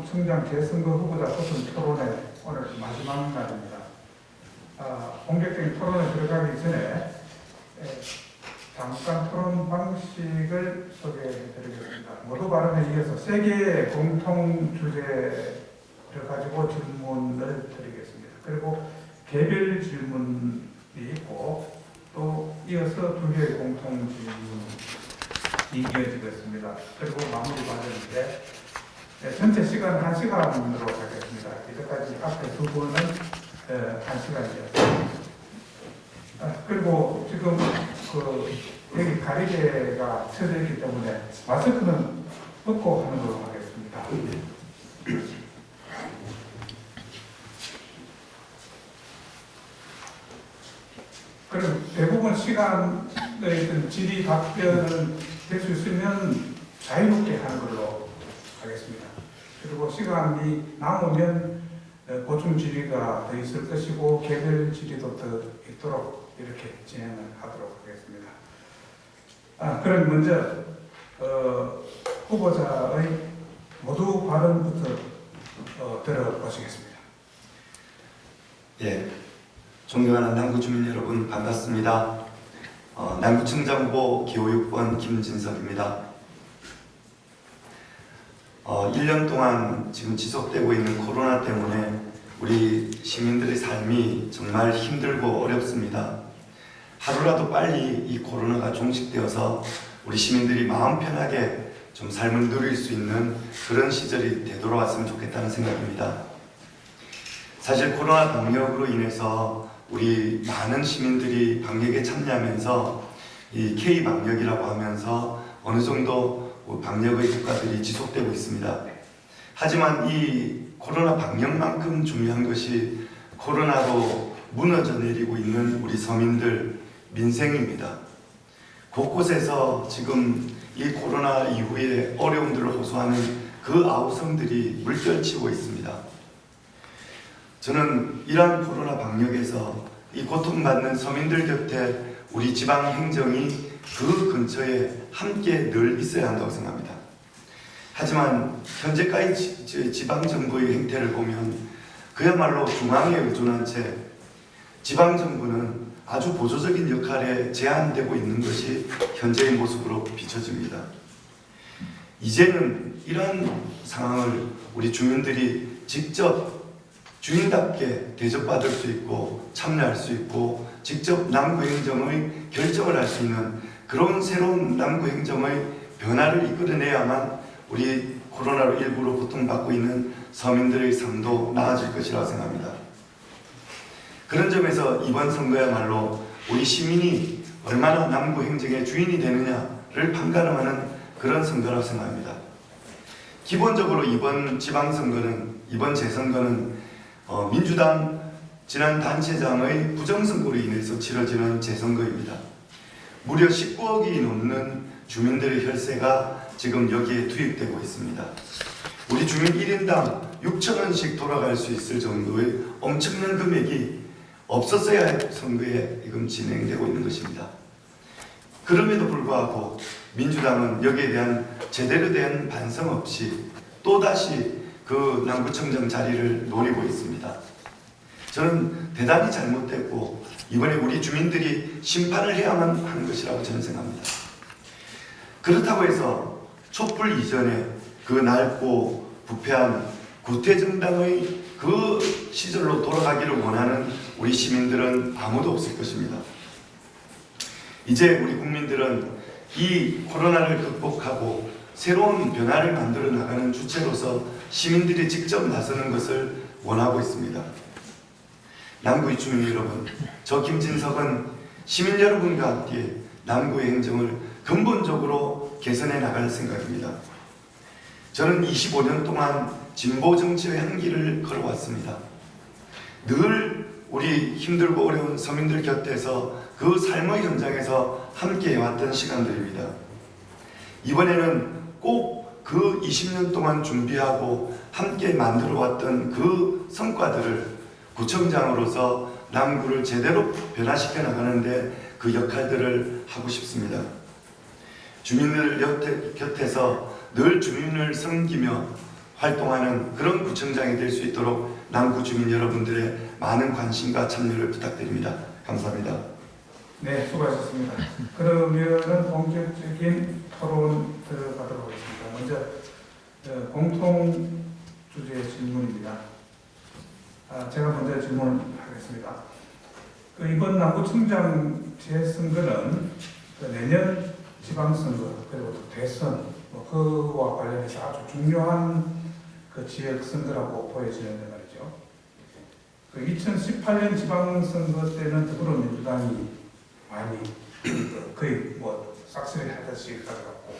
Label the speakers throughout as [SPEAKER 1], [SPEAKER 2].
[SPEAKER 1] 남구청장 재선거 후보자 토론 토론회 오늘 마지막 날입니다. 본격적인 토론에 들어가기 전에 잠깐 토론 방식을 소개해드리겠습니다. 모두 발언에 이어서 세 개의 공통 주제를 가지고 질문을 드리겠습니다. 그리고 개별 질문이 있고 또 이어서 두 개의 공통 질문이 이어지겠습니다. 그리고 마무리 과정인데 전체 시간 1시간으로 하겠습니다. 이제까지 앞에 두 분은 1시간이었습니다. 그리고 지금 여기 가리개가 쳐져 있기 때문에 마스크는 벗고 하는 걸로 하겠습니다. 그럼 대부분 시간에 있던 질의 답변은 될 수 있으면 자유롭게 하는 걸로 하겠습니다. 그리고 시간이 남으면 보충 질의가 더 있을 것이고 개별 질의도 더 있도록 이렇게 진행을 하도록 하겠습니다. 그럼 먼저 후보자의 모두 발언부터 들어보시겠습니다.
[SPEAKER 2] 예, 존경하는 남구 주민 여러분 반갑습니다. 남구청장 후보 기호 6번 김진석입니다. 1년 동안 지금 지속되고 있는 코로나 때문에 우리 시민들의 삶이 정말 힘들고 어렵습니다. 하루라도 빨리 이 코로나가 종식되어서 우리 시민들이 마음 편하게 좀 삶을 누릴 수 있는 그런 시절이 되돌아왔으면 좋겠다는 생각입니다. 사실 코로나 방역으로 인해서 우리 많은 시민들이 방역에 참여하면서 이 K-방역이라고 하면서 어느 정도 방역의 효과들이 지속되고 있습니다. 하지만 이 코로나 방역만큼 중요한 것이 코로나로 무너져 내리고 있는 우리 서민들 민생입니다. 곳곳에서 지금 이 코로나 이후에 어려움들을 호소하는 그 아우성들이 물결치고 있습니다. 저는 이러한 코로나 방역에서 이 고통받는 서민들 곁에 우리 지방 행정이 그 근처에 함께 늘 있어야 한다고 생각합니다. 하지만 현재까지 지방정부의 행태를 보면 그야말로 중앙에 의존한 채 지방정부는 아주 보조적인 역할에 제한되고 있는 것이 현재의 모습으로 비춰집니다. 이제는 이러한 상황을 우리 주민들이 직접 주인답게 대접받을 수 있고 참여할 수 있고 직접 남구행정의 결정을 할 수 있는 그런 새로운 남구행정의 변화를 이끌어내야만 우리 코로나로 일부러 고통받고 있는 서민들의 삶도 나아질 것이라고 생각합니다. 그런 점에서 이번 선거야말로 우리 시민이 얼마나 남구행정의 주인이 되느냐를 판가름하는 그런 선거라고 생각합니다. 기본적으로 이번 지방선거는, 이번 재선거는 민주당 지난 단체장의 부정선거로 인해서 치러지는 재선거입니다. 무려 19억이 넘는 주민들의 혈세가 지금 여기에 투입되고 있습니다. 우리 주민 1인당 6,000원씩 돌아갈 수 있을 정도의 엄청난 금액이 없었어야 선거에 지금 진행되고 있는 것입니다. 그럼에도 불구하고 민주당은 여기에 대한 제대로 된 반성 없이 또다시 그 남구청장 자리를 노리고 있습니다. 저는 대단히 잘못됐고 이번에 우리 주민들이 심판을 해야만 하는 것이라고 저는 생각합니다. 그렇다고 해서 촛불 이전에 그 낡고 부패한 구태정당의 그 시절로 돌아가기를 원하는 우리 시민들은 아무도 없을 것입니다. 이제 우리 국민들은 이 코로나를 극복하고 새로운 변화를 만들어 나가는 주체로서 시민들이 직접 나서는 것을 원하고 있습니다. 남구의 주민 여러분, 저 김진석은 시민 여러분과 함께 남구의 행정을 근본적으로 개선해 나갈 생각입니다. 저는 25년 동안 진보 정치의 향기를 걸어왔습니다. 늘 우리 힘들고 어려운 서민들 곁에서 그 삶의 현장에서 함께 해왔던 시간들입니다. 이번에는 꼭 그 20년 동안 준비하고 함께 만들어왔던 그 성과들을 구청장으로서 남구를 제대로 변화시켜 나가는데 그 역할들을 하고 싶습니다. 주민들 곁에서 늘 주민을 섬기며 활동하는 그런 구청장이 될 수 있도록 남구 주민 여러분들의 많은 관심과 참여를 부탁드립니다. 감사합니다.
[SPEAKER 1] 네, 수고하셨습니다. 그러면은 본격적인 토론 들어가도록 하겠습니다. 먼저 공통 주제 질문입니다. 제가 먼저 질문하겠습니다. 이번 남구청장 재선거는 내년 지방선거 그리고 또 대선 그와 관련해서 아주 중요한 지역 선거라고 보여지는데 말이죠. 2018년 지방선거 때는 더불어민주당이 많이 거의 싹쓸이 하듯이 가져갔고,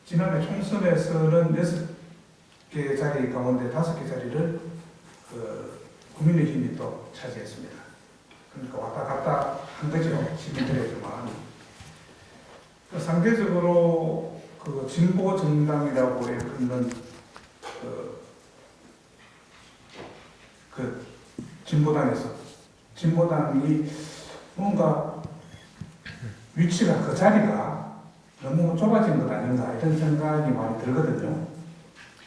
[SPEAKER 1] 지난해 총선에서는 6개 자리 가운데 5개 자리를 국민의힘이 또 차지했습니다. 그러니까 왔다 갔다 한 거죠. 시민들에게만. 상대적으로 진보 정당이라고 일컫는 진보당이 뭔가 위치가 그 자리가 너무 좁아진 것 아닌가 이런 생각이 많이 들거든요.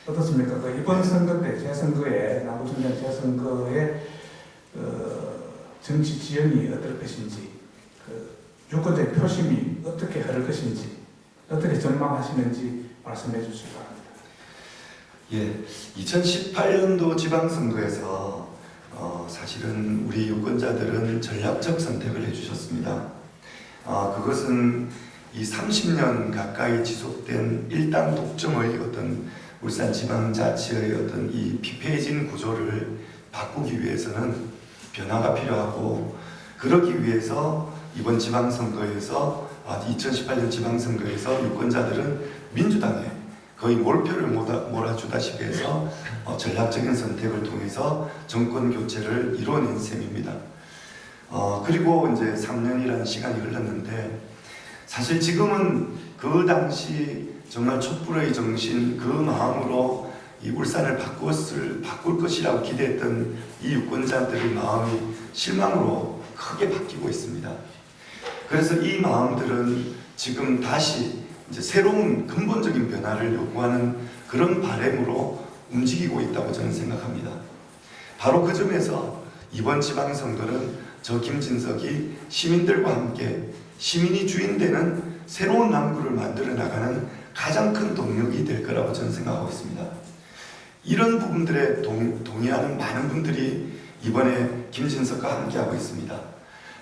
[SPEAKER 1] 어떻습니까? 이번 선거 때 재선거에 남구청장 재선거에 정치 지형이 어떨 것인지, 유권자의 표심이 어떻게 흐를 것인지, 어떻게 전망하시는지 말씀해 주시기 바랍니다.
[SPEAKER 2] 예, 2018년도 지방선거에서 사실은 우리 유권자들은 전략적 선택을 해주셨습니다. 그것은 이 30년 가까이 지속된 일당 독점의 어떤 울산지방자치의 어떤 이 피폐해진 구조를 바꾸기 위해서는 변화가 필요하고, 그러기 위해서 이번 지방선거에서 2018년 지방선거에서 유권자들은 민주당에 거의 몰표를 몰아주다시피 해서 전략적인 선택을 통해서 정권 교체를 이뤄낸 셈입니다. 그리고 이제 3년이라는 시간이 흘렀는데, 사실 지금은 그 당시 정말 촛불의 정신, 그 마음으로 이 울산을 바꿀 것이라고 기대했던 이 유권자들의 마음이 실망으로 크게 바뀌고 있습니다. 그래서 이 마음들은 지금 다시 이제 새로운 근본적인 변화를 요구하는 그런 바람으로 움직이고 있다고 저는 생각합니다. 바로 그 점에서 이번 지방선거는 저 김진석이 시민들과 함께 시민이 주인되는 새로운 남구를 만들어 나가는 가장 큰 동력이 될 거라고 저는 생각하고 있습니다. 이런 부분들에 동의하는 많은 분들이 이번에 김진석과 함께하고 있습니다.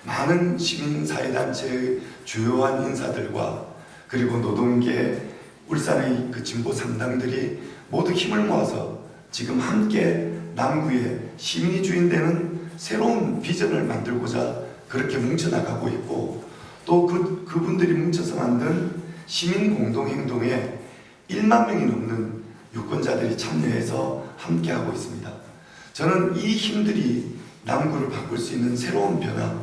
[SPEAKER 2] 많은 시민사회단체의 주요한 인사들과 그리고 노동계, 울산의 진보 3당들이 모두 힘을 모아서 지금 함께 남구에 시민이 주인되는 새로운 비전을 만들고자 그렇게 뭉쳐나가고 있고, 또 그분들이 뭉쳐서 만든 시민 공동행동에 1만 명이 넘는 유권자들이 참여해서 함께하고 있습니다. 저는 이 힘들이 남구를 바꿀 수 있는 새로운 변화,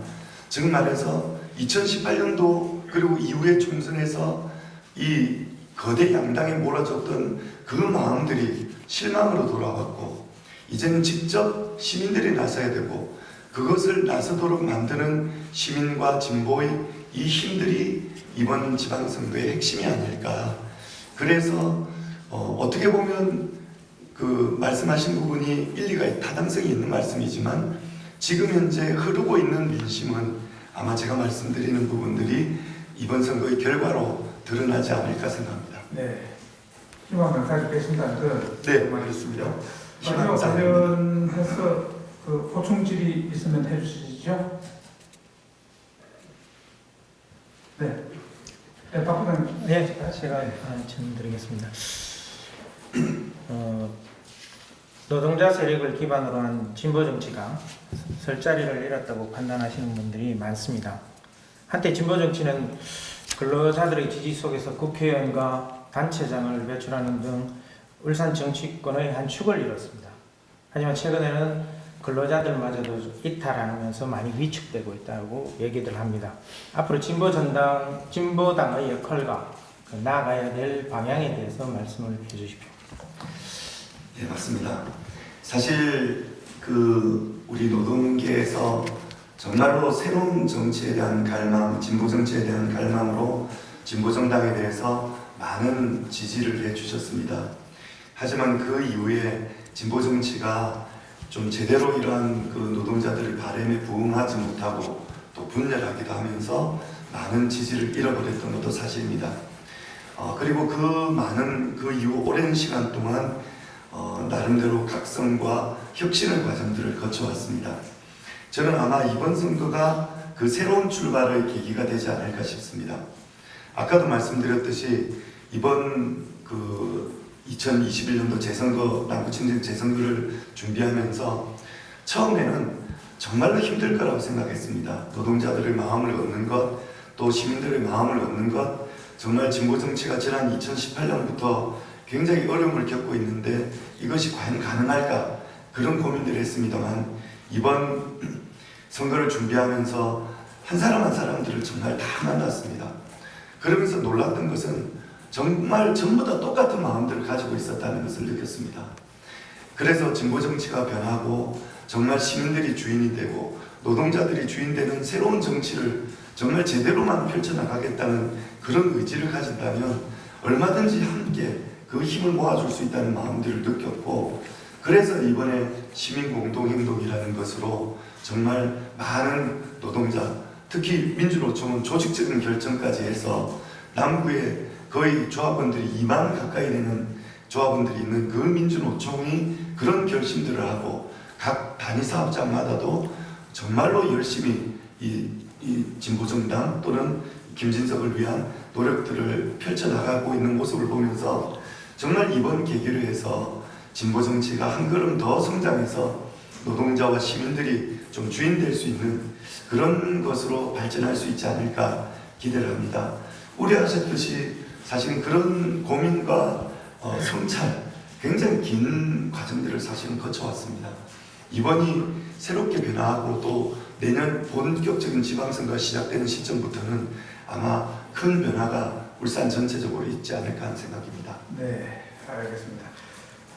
[SPEAKER 2] 즉 말해서 2018년도 그리고 이후의 총선에서 이 거대 양당에 몰아줬던 그 마음들이 실망으로 돌아왔고, 이제는 직접 시민들이 나서야 되고, 그것을 나서도록 만드는 시민과 진보의 이 힘들이 이번 지방선거의 핵심이 아닐까. 그래서 어떻게 보면 그 말씀하신 부분이 일리가 타당성이 있는 말씀이지만, 지금 현재 흐르고 있는 민심은 아마 제가 말씀드리는 부분들이 이번 선거의 결과로 드러나지 않을까 생각합니다.
[SPEAKER 1] 네, 희망을 가지고 계신다는
[SPEAKER 2] 네, 그렇습니다.
[SPEAKER 1] 이와 관련해서 보충질이 있으면 해주시죠. 네, 박 부장님.
[SPEAKER 3] 네, 제가 질문드리겠습니다. 노동자 세력을 기반으로 한 진보 정치가 설 자리를 잃었다고 판단하시는 분들이 많습니다. 한때 진보 정치는 근로자들의 지지 속에서 국회의원과 단체장을 배출하는 등 울산 정치권의 한 축을 이뤘습니다. 하지만 최근에는 근로자들마저도 이탈하면서 많이 위축되고 있다고 얘기들 합니다. 앞으로 진보당의 역할과 나아가야 될 방향에 대해서 말씀을 해주십시오.
[SPEAKER 2] 네, 맞습니다. 사실 우리 노동계에서 정말로 새로운 정치에 대한 갈망, 진보 정치에 대한 갈망으로 진보 정당에 대해서 많은 지지를 해주셨습니다. 하지만 그 이후에 진보 정치가 좀 제대로 이러한 그 노동자들의 바람에 부응하지 못하고 또 분열하기도 하면서 많은 지지를 잃어버렸던 것도 사실입니다. 그리고 그 많은 그 이후 오랜 시간 동안 나름대로 각성과 혁신의 과정들을 거쳐왔습니다. 저는 아마 이번 선거가 그 새로운 출발의 계기가 되지 않을까 싶습니다. 아까도 말씀드렸듯이 이번 그 2021년도 재선거, 남부청정 재선거를 준비하면서 처음에는 정말로 힘들 거라고 생각했습니다. 노동자들의 마음을 얻는 것, 또 시민들의 마음을 얻는 것, 정말 진보 정치가 지난 2018년부터 굉장히 어려움을 겪고 있는데 이것이 과연 가능할까? 그런 고민들을 했습니다만 이번 선거를 준비하면서 한 사람 한 사람들을 정말 다 만났습니다. 그러면서 놀랐던 것은 정말 전부 다 똑같은 마음들을 가지고 있었다는 것을 느꼈습니다. 그래서 진보 정치가 변하고 정말 시민들이 주인이 되고 노동자들이 주인되는 새로운 정치를 정말 제대로만 펼쳐나가겠다는 그런 의지를 가진다면 얼마든지 함께 그 힘을 모아줄 수 있다는 마음들을 느꼈고, 그래서 이번에 시민공동행동이라는 것으로 정말 많은 노동자, 특히 민주노총은 조직적인 결정까지 해서 남구에 거의 조합원들이 2만 가까이 되는 조합원들이 있는 그 민주노총이 그런 결심들을 하고 각 단위 사업장마다도 정말로 열심히 이 진보정당 또는 김진석을 위한 노력들을 펼쳐나가고 있는 모습을 보면서 정말 이번 계기를 해서 진보정치가 한 걸음 더 성장해서 노동자와 시민들이 좀 주인 될 수 있는 그런 것으로 발전할 수 있지 않을까 기대를 합니다. 우려하셨듯이 사실은 그런 고민과 성찰, 굉장히 긴 과정들을 사실은 거쳐왔습니다. 이번이 새롭게 변화하고 또 내년 본격적인 지방선거가 시작되는 시점부터는 아마 큰 변화가 울산 전체적으로 있지 않을까 하는 생각입니다.
[SPEAKER 1] 네, 알겠습니다.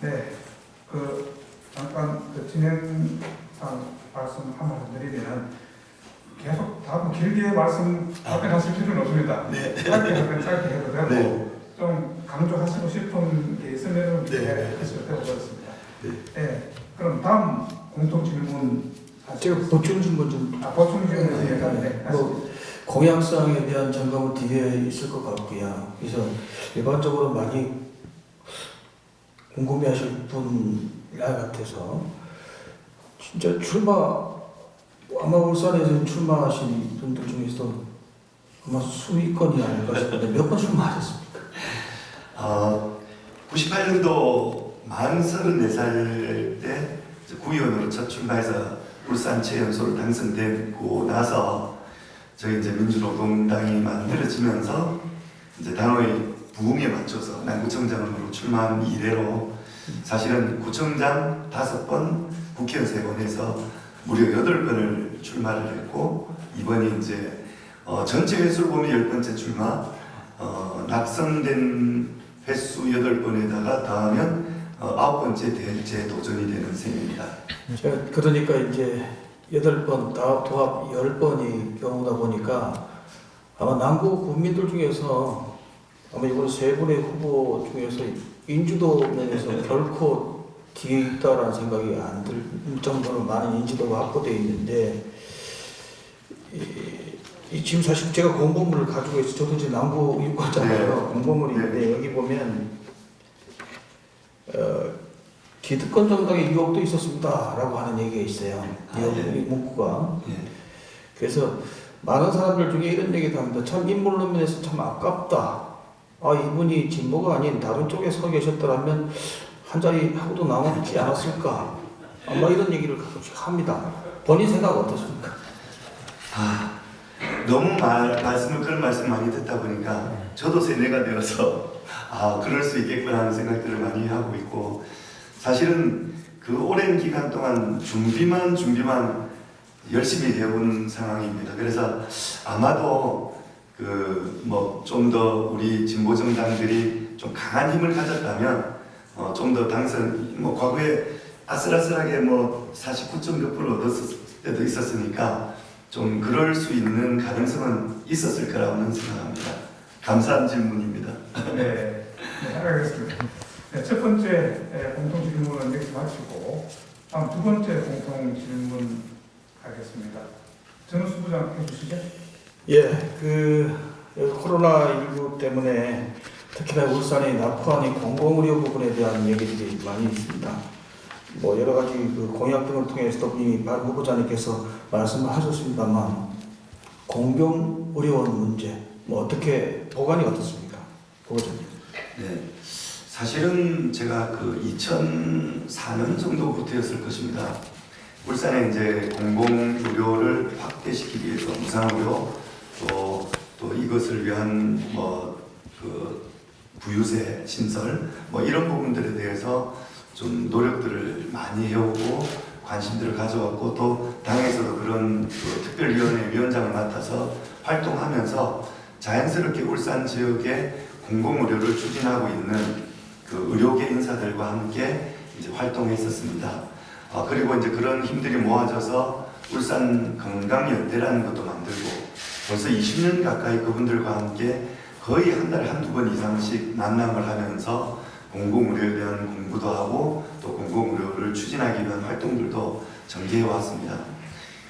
[SPEAKER 1] 네, 잠깐 진행상 말씀 한 말씀 드리면 계속 다음 길게 말씀 답변하실 필요는 없습니다.
[SPEAKER 2] 네.
[SPEAKER 1] 짧게 해도 되고
[SPEAKER 2] 네.
[SPEAKER 1] 좀 강조하시고 싶은 게 있으면
[SPEAKER 2] 네.
[SPEAKER 1] 하셔도 되고 그렇습니다.
[SPEAKER 2] 네.
[SPEAKER 1] 네, 그럼 다음 공통 질문
[SPEAKER 4] 제가 보충 질문 좀.
[SPEAKER 1] 보충 질문 예산에
[SPEAKER 4] 공약사항에 대한 점검은 뒤에 있을 것 같고요. 그래서 일반적으로 많이 궁금해하실 분야 같아서 진짜 아마 울산에서 출마하신 분들 중에서 아마 수위권이 아닐까 싶은데 몇 번 출마하셨습니까?
[SPEAKER 2] 98년도 만 34살 때 구의원으로 첫 출마해서 울산 최연소로 당선되고 나서 저희 이제 민주노동당이 만들어지면서 이제 당의 부흥에 맞춰서 남구청장으로 출마한 이래로 사실은 구청장 5번, 국회의원 3번 해서 무려 8번을 출마를 했고 이번이 이제 전체 횟수를 보면 10번째 출마, 낙선된 횟수 8번에다가 더하면 9번째 대체 도전이 되는 셈입니다.
[SPEAKER 4] 제가 그러니까 이제 8번, 도합 10번이 경우다 보니까 아마 남구 국민들 중에서 아마 이번 3분의 후보 중에서 인지도 면에서 결코 뒤에 있다라는 생각이 안 들 정도로 많은 인지도가 확보되어 있는데 지금 사실 제가 공보물을 가지고 있어요. 저도 이제 남구 유권자예요. 공보물이 있는데 여기 보면 기득권 정당의 유혹도 있었습니다라고 하는 얘기가 있어요. 이 문구가. 그래서 많은 사람들 중에 이런 얘기도 합니다. 참 인물론 면에서 참 아깝다. 이분이 진보가 아닌 다른 쪽에 서 계셨더라면 한 자리 하고도 남았지 않았을까. 아마 이런 얘기를 가끔씩 합니다. 본인 생각 어떻습니까?
[SPEAKER 2] 너무 그런 말씀 많이 듣다 보니까 저도 세뇌가 되어서 그럴 수 있겠구나 하는 생각들을 많이 하고 있고, 사실은 그 오랜 기간 동안 준비만 열심히 해온 상황입니다. 그래서 아마도 좀 더 우리 진보 정당들이 좀 강한 힘을 가졌다면 좀 더 당선, 과거에 아슬아슬하게 49점 몇 프로 얻었을 때도 있었으니까 좀 그럴 수 있는 가능성은 있었을 거라고는 생각합니다. 감사한 질문입니다.
[SPEAKER 1] 네, 알겠습니다. 네, 첫 번째 공통 질문은 여기서 마치고 다음 두 번째 공통 질문 가겠습니다. 전우수 부장 해주시죠.
[SPEAKER 4] 예, 코로나19 때문에 특히나 울산의 나포안의 공공의료 부분에 대한 얘기들이 많이 있습니다. 뭐 여러 가지 공약 등을 통해서도 이미 박 후보자님께서 말씀을 하셨습니다만 공공의료원 문제 뭐 어떻게 보관이 어떻습니까, 후보자님?
[SPEAKER 2] 네, 사실은 제가 2004년 정도부터였을 것입니다. 울산에 이제 공공의료를 확대시키기 위해서 무상의료 또 이것을 위한 구유세 신설 이런 부분들에 대해서 좀 노력들을 많이 해오고 관심들을 가져왔고 또 당에서도 그런 특별위원회 위원장을 맡아서 활동하면서 자연스럽게 울산 지역에 공공의료를 추진하고 있는 의료계 인사들과 함께 이제 활동했었습니다. 그리고 이제 그런 힘들이 모아져서 울산 건강연대라는 것도 만들고 벌써 20년 가까이 그분들과 함께 거의 한 달에 한두 번 이상씩 만남을 하면서 공공의료에 대한 공부도 하고 또 공공의료를 추진하기 위한 활동들도 전개해 왔습니다.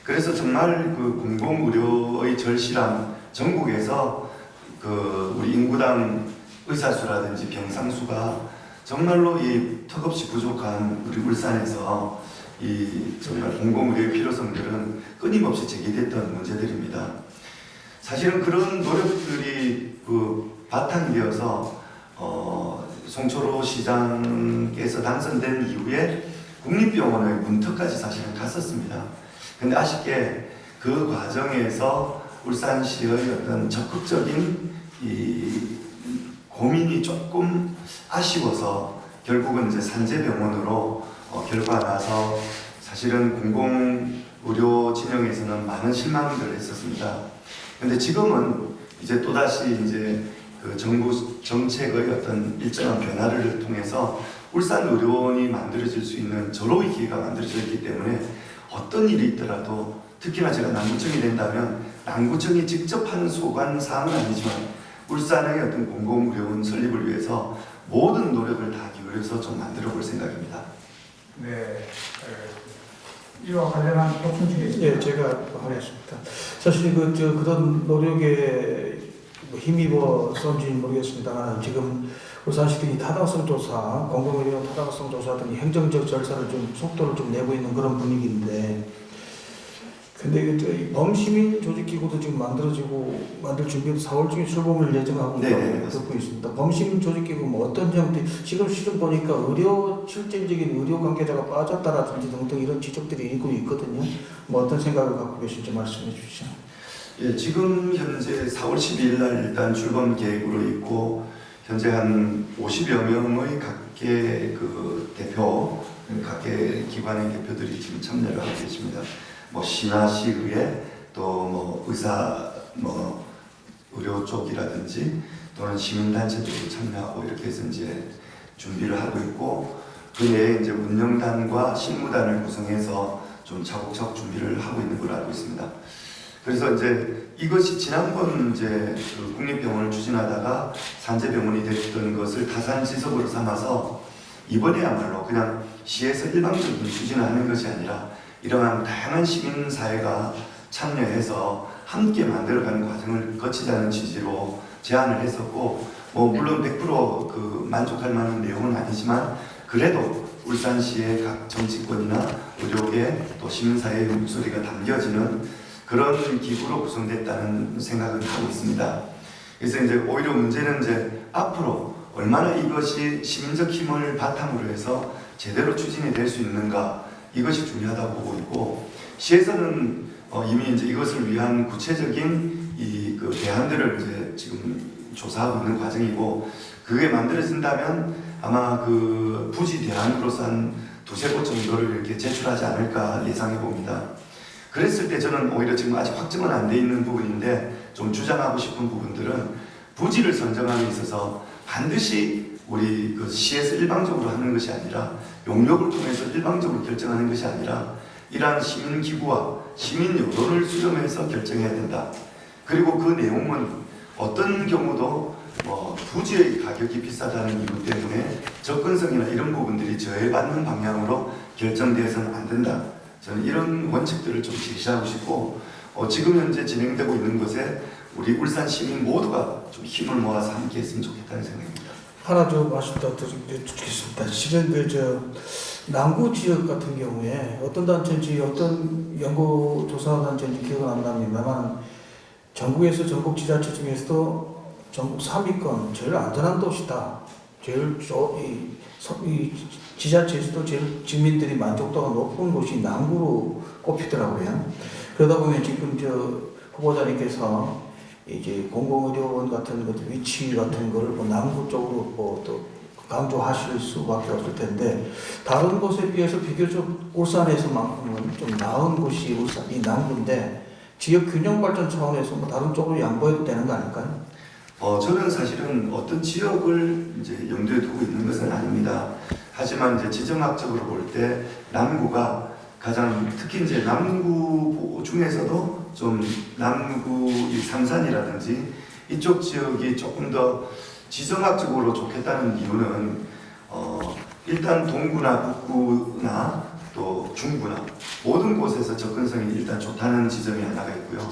[SPEAKER 2] 그래서 정말 공공의료의 절실함, 전국에서 우리 인구당 의사수라든지 병상수가 정말로 이 턱없이 부족한 우리 울산에서 이 정말 공공의료의 필요성들은 끊임없이 제기됐던 문제들입니다. 사실은 그런 노력들이 바탕이 되어서 송철호 시장께서 당선된 이후에 국립병원의 문턱까지 사실은 갔었습니다. 근데 아쉽게 그 과정에서 울산시의 어떤 적극적인 이 고민이 조금 아쉬워서 결국은 이제 산재병원으로 결과 나서 사실은 공공의료 진영에서는 많은 실망들을 했었습니다. 근데 지금은 이제 또다시 이제 정부 정책의 어떤 일정한 변화를 통해서 울산 의료원이 만들어질 수 있는 절호의 기회가 만들어졌기 때문에 어떤 일이 있더라도 특히나 제가 남구청이 된다면 남구청이 직접 하는 소관 사항은 아니지만 울산의 어떤 공공의료원 설립을 위해서 모든 노력을 다 기울여서 좀 만들어 볼 생각입니다.
[SPEAKER 1] 네, 알겠습니다. 이와 관련한 보충질이 있습니다.
[SPEAKER 4] 예, 제가 하겠습니다. 사실 그런 노력에 힘입어서인지 모르겠습니다만 지금 울산시들이 타당성 조사, 공공의료 타당성 조사 등 행정적 절차를 좀 속도를 좀 내고 있는 그런 분위기인데, 근데 범시민 조직기구도 지금 만들 준비도 4월 중에 출범을 예정하고 있다고 듣고 있습니다. 범시민 조직기구 어떤 점들 지금 보니까 실질적인 의료 관계자가 빠졌다라든지 등등 이런 지적들이 있고 있거든요. 어떤 생각을 갖고 계신지 말씀해 주시죠.
[SPEAKER 2] 예, 지금 현재 4월 12일 날 일단 출범 계획으로 있고 현재 한 50여 명의 각계 대표, 각계 기관의 대표들이 지금 참여를 하고 계십니다. 신화시의회 또 의사 의료 쪽이라든지 또는 시민단체들도 참여하고 이렇게 해서 이제 준비를 하고 있고 그 내에 이제 운영단과 실무단을 구성해서 좀 차곡차곡 준비를 하고 있는 걸로 알고 있습니다. 그래서 이제 이것이 지난번 이제 국립병원을 추진하다가 산재병원이 됐던 것을 타산지석으로 삼아서 이번에야말로 그냥 시에서 일방적인 추진을 하는 것이 아니라 이러한 다양한 시민사회가 참여해서 함께 만들어가는 과정을 거치자는 취지로 제안을 했었고 물론 100% 만족할 만한 내용은 아니지만 그래도 울산시의 각 정치권이나 의료계 또 시민사회의 목소리가 담겨지는 그런 기구로 구성됐다는 생각을 하고 있습니다. 그래서 이제 오히려 문제는 이제 앞으로 얼마나 이것이 시민적 힘을 바탕으로 해서 제대로 추진이 될 수 있는가 이것이 중요하다고 보고 있고 시에서는 이미 이제 이것을 위한 구체적인 대안들을 이제 지금 조사하고 있는 과정이고 그게 만들어진다면 아마 부지 대안으로서 한 두세 곳 정도를 이렇게 제출하지 않을까 예상해 봅니다. 그랬을 때 저는 오히려 지금 아직 확정은 안 돼 있는 부분인데 좀 주장하고 싶은 부분들은 부지를 선정함에 있어서 반드시 우리 시에서 일방적으로 하는 것이 아니라 용역을 통해서 일방적으로 결정하는 것이 아니라 이러한 시민기구와 시민 여론을 수렴해서 결정해야 된다. 그리고 그 내용은 어떤 경우도 부지의 가격이 비싸다는 이유 때문에 접근성이나 이런 부분들이 저해받는 방향으로 결정되어서는 안 된다. 저는 이런 원칙들을 좀 제시하고 싶고 지금 현재 진행되고 있는 것에 우리 울산 시민 모두가 좀 힘을 모아서 함께 했으면 좋겠다는 생각입니다.
[SPEAKER 4] 하나 좀 말씀 더 드리겠습니다. 실은 남구 지역 같은 경우에 어떤 단체인지 어떤 연구조사 단체인지 기억은 안 납니다만 전국에서 전국 지자체 중에서도 전국 3위권 제일 안전한 도시다. 제일 이 지자체에서도 제일 주민들이 만족도가 높은 곳이 남구로 꼽히더라고요. 그러다 보면 지금 후보자님께서 이제 공공의료원 같은 것 위치 같은 걸 남구 쪽으로 또 강조하실 수밖에 없을 텐데 다른 곳에 비해서 비교적 울산에서만큼은 좀 나은 곳이 울산이 남구인데 지역 균형 발전 차원에서 다른 쪽으로 양보해도 되는 거 아닐까요?
[SPEAKER 2] 저는 사실은 어떤 지역을 이제 염두에 두고 있는 것은 아닙니다. 하지만 이제 지정학적으로 볼 때 남구가 가장 특히 이제 남구 중에서도 좀 남구 이 삼산이라든지 이쪽 지역이 조금 더 지정학적으로 좋겠다는 이유는 일단 동구나 북구나 또 중구나 모든 곳에서 접근성이 일단 좋다는 지점이 하나가 있고요.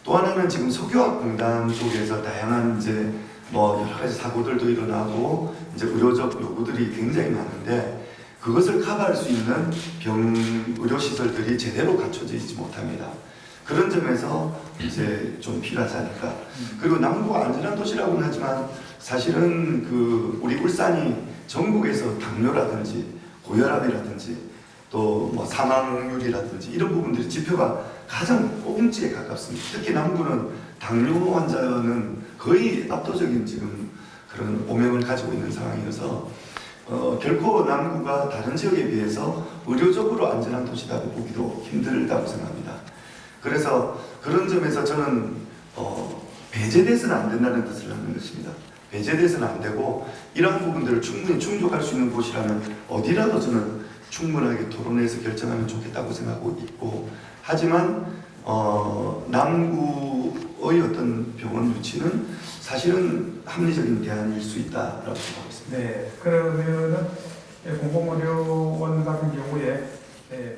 [SPEAKER 2] 또 하나는 지금 석유화공단 쪽에서 다양한 이제 여러 가지 사고들도 일어나고 이제 의료적 요구들이 굉장히 많은데 그것을 커버할 수 있는 의료 시설들이 제대로 갖춰져 있지 못합니다. 그런 점에서 이제 좀 필요하지 않을까. 그리고 남구가 안전한 도시라고는 하지만 사실은 우리 울산이 전국에서 당뇨라든지 고혈압이라든지 또 사망률이라든지 이런 부분들이 지표가 가장 꼭지에 가깝습니다. 특히 남구는 당뇨 환자는 거의 압도적인 지금 그런 오명을 가지고 있는 상황이어서 결코 남구가 다른 지역에 비해서 의료적으로 안전한 도시라고 보기도 힘들다고 생각합니다. 그래서 그런 점에서 저는 배제돼서는 안 된다는 뜻을 하는 것입니다. 배제돼서는 안 되고 이러한 부분들을 충분히 충족할 수 있는 곳이라면 어디라도 저는 충분하게 토론해서 결정하면 좋겠다고 생각하고 있고 하지만 남구의 어떤 병원 위치는 사실은 합리적인 대안일 수 있다라고 생각하고 있습니다.
[SPEAKER 1] 네, 그러면은 공공의료원 같은 경우에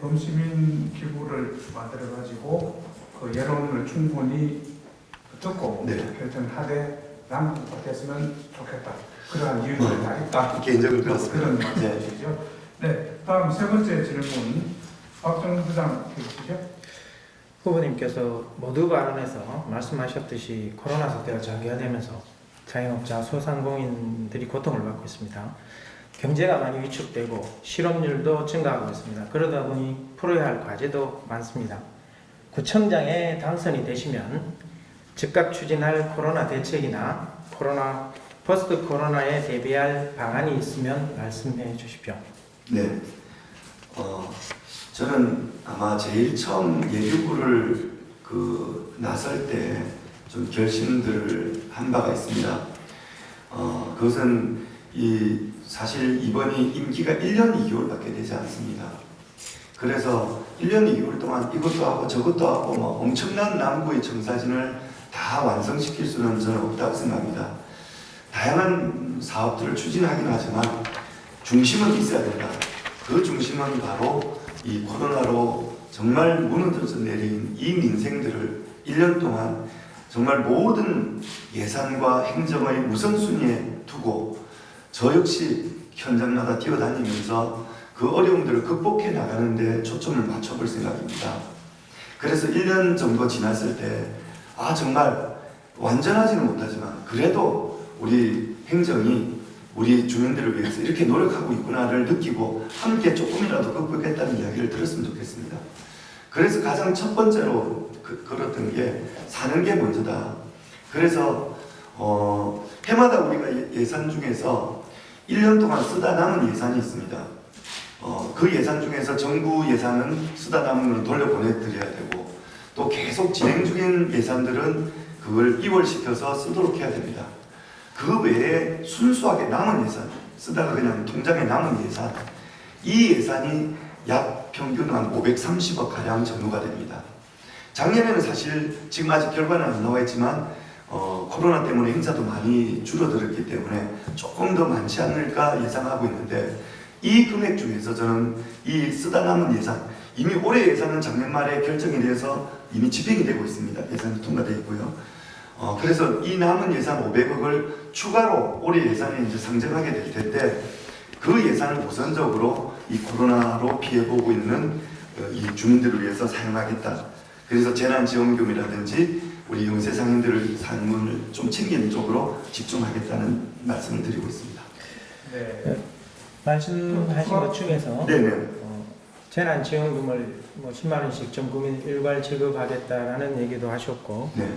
[SPEAKER 1] 범시민 기구를 만들어 가지고 그 여론을 충분히 듣고
[SPEAKER 2] 네.
[SPEAKER 1] 결정하되 남구가 됐으면 좋겠다. 그러한 이유가 다 있다.
[SPEAKER 2] 개인적으로 그렇습니다.
[SPEAKER 1] 그런 말씀이시죠. 네, 다음 세 번째 질문 박정 부장 해주시죠.
[SPEAKER 3] 후보님께서 모두 발언에서 말씀하셨듯이 코로나 사태가 장기화되면서 자영업자, 소상공인들이 고통을 받고 있습니다. 경제가 많이 위축되고 실업률도 증가하고 있습니다. 그러다 보니 풀어야 할 과제도 많습니다. 구청장에 당선이 되시면 즉각 추진할 코로나 대책이나 포스트 코로나에 대비할 방안이 있으면 말씀해 주십시오.
[SPEAKER 2] 네, 저는 아마 제일 처음 예비후보를 나설 때 좀 결심들을 한 바가 있습니다. 그것은 사실 이번이 임기가 1년 2개월밖에 되지 않습니다. 그래서 1년 2개월 동안 이것도 하고 저것도 하고 엄청난 남구의 청사진을 다 완성시킬 수는 저는 없다고 생각합니다. 다양한 사업들을 추진하긴 하지만 중심은 있어야 된다. 그 중심은 바로 이 코로나로 정말 무너져서 내린 이 민생들을 1년 동안 정말 모든 예산과 행정의 우선순위에 두고 저 역시 현장마다 뛰어다니면서 그 어려움들을 극복해 나가는 데 초점을 맞춰볼 생각입니다. 그래서 1년 정도 지났을 때 정말 완전하지는 못하지만 그래도 우리 행정이 우리 주민들을 위해서 이렇게 노력하고 있구나를 느끼고 함께 조금이라도 극복했다는 이야기를 들었으면 좋겠습니다. 그래서 가장 첫 번째로 그랬던 게 사는 게 먼저다. 그래서 해마다 우리가 예산 중에서 1년 동안 쓰다 남은 예산이 있습니다. 그 예산 중에서 정부 예산은 쓰다 남은 걸 돌려보내드려야 되고 또 계속 진행 중인 예산들은 그걸 이월시켜서 쓰도록 해야 됩니다. 그 외에 순수하게 남은 예산, 쓰다가 그냥 통장에 남은 예산, 이 예산이 약 평균 한 530억 가량 정도가 됩니다. 작년에는 사실 지금 아직 결과는 안 나와 있지만 코로나 때문에 행사도 많이 줄어들었기 때문에 조금 더 많지 않을까 예상하고 있는데 이 금액 중에서 저는 이 쓰다 남은 예산 이미 올해 예산은 작년 말에 결정이 돼서 이미 집행이 되고 있습니다. 예산이 통과되어 있고요. 그래서 이 남은 예산 500억을 추가로 올해 예산에 이제 상정하게 될 텐데 그 예산을 우선적으로 이 코로나로 피해보고 있는 이 주민들을 위해서 사용하겠다. 그래서 재난지원금이라든지 우리 영세 상인들을 삶을 좀 챙기는 쪽으로 집중하겠다는 말씀을 드리고 있습니다.
[SPEAKER 1] 네.
[SPEAKER 3] 말씀하신 것 중에서
[SPEAKER 2] 네네.
[SPEAKER 3] 재난지원금을 뭐 10만 원씩 전 국민 일괄 지급하겠다라는 얘기도 하셨고
[SPEAKER 2] 네.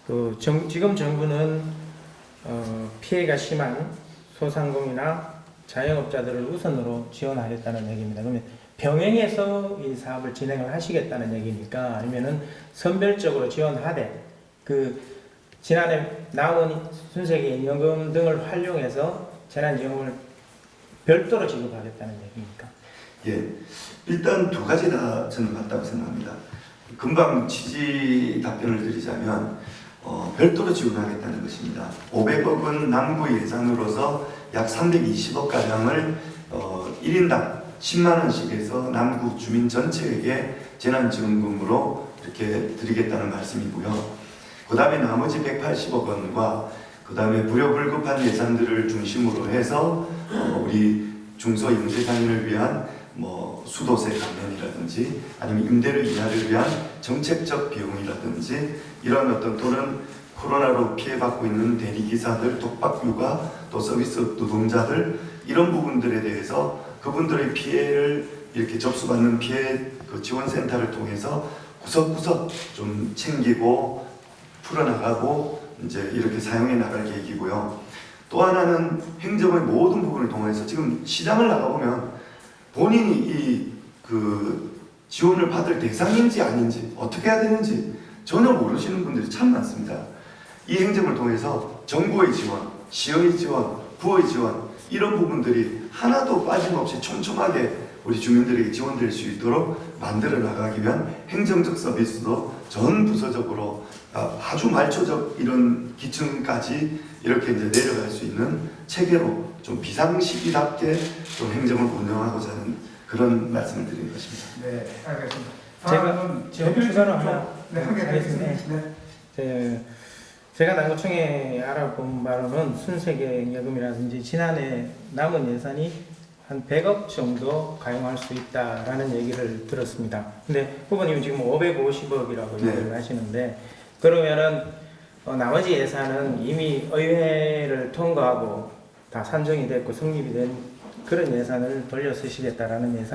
[SPEAKER 3] 그 지금 정부는 피해가 심한 소상공인이나 자영업자들을 우선으로 지원하겠다는 얘기입니다. 그러면 병행해서 이 사업을 진행을 하시겠다는 얘기니까 아니면은 선별적으로 지원하되 그 지난해 나온 순세계인연금 등을 활용해서 재난지원금을 별도로 지급하겠다는 얘기입니까?
[SPEAKER 2] 예, 일단 두 가지 다 저는 맞다고 생각합니다. 금방 취지 답변을 드리자면 별도로 지원하겠다는 것입니다. 500억은 남구 예산으로서 약 320억 가량을 1인당 10만 원씩 해서 남구 주민 전체에게 재난지원금으로 이렇게 드리겠다는 말씀이고요. 그 다음에 나머지 180억 원과 그 다음에 불효불급한 예산들을 중심으로 해서 우리 중소영세상인을 위한 뭐 수도세 감면이라든지 아니면 임대료 인하를 위한 정책적 비용이라든지 이런 어떤 또는 코로나로 피해받고 있는 대리기사들, 독박육아, 또 서비스 노동자들 이런 부분들에 대해서 그분들의 피해를 이렇게 접수받는 피해 그 지원센터를 통해서 구석구석 좀 챙기고 풀어나가고 이제 이렇게 사용해 나갈 계획이고요. 또 하나는 행정의 모든 부분을 통해서 지금 시장을 나가보면 본인이 이 그 지원을 받을 대상인지 아닌지 어떻게 해야 되는지 전혀 모르시는 분들이 참 많습니다. 이 행정을 통해서 정부의 지원, 시의 지원, 구의 지원 이런 부분들이 하나도 빠짐없이 촘촘하게 우리 주민들에게 지원될 수 있도록 만들어 나가기 위한 행정적 서비스도 전 부서적으로 아주 말초적 이런 기층까지 이렇게 이제 내려갈 수 있는 체계로 좀 비상시기답게 좀 행정을 운영하고자 하는 그런 말씀을 드린 것입니다.
[SPEAKER 1] 네, 알겠습니다.
[SPEAKER 3] 제가 추가로 하나
[SPEAKER 1] 하겠습니다. 네.
[SPEAKER 3] 제가 당구청에 알아본 바로는 순세계연금이라든지 지난해 남은 예산이 한 100억 정도 가용할 수 있다라는 얘기를 들었습니다. 근데 후보님은 지금 550억이라고
[SPEAKER 2] 네.
[SPEAKER 3] 얘기를 하시는데 그러면은 나머지 예산은 이미 의회를 통과하고 다 산정이 됐고 성립이 된 그런 예산을 돌려 쓰시겠다라는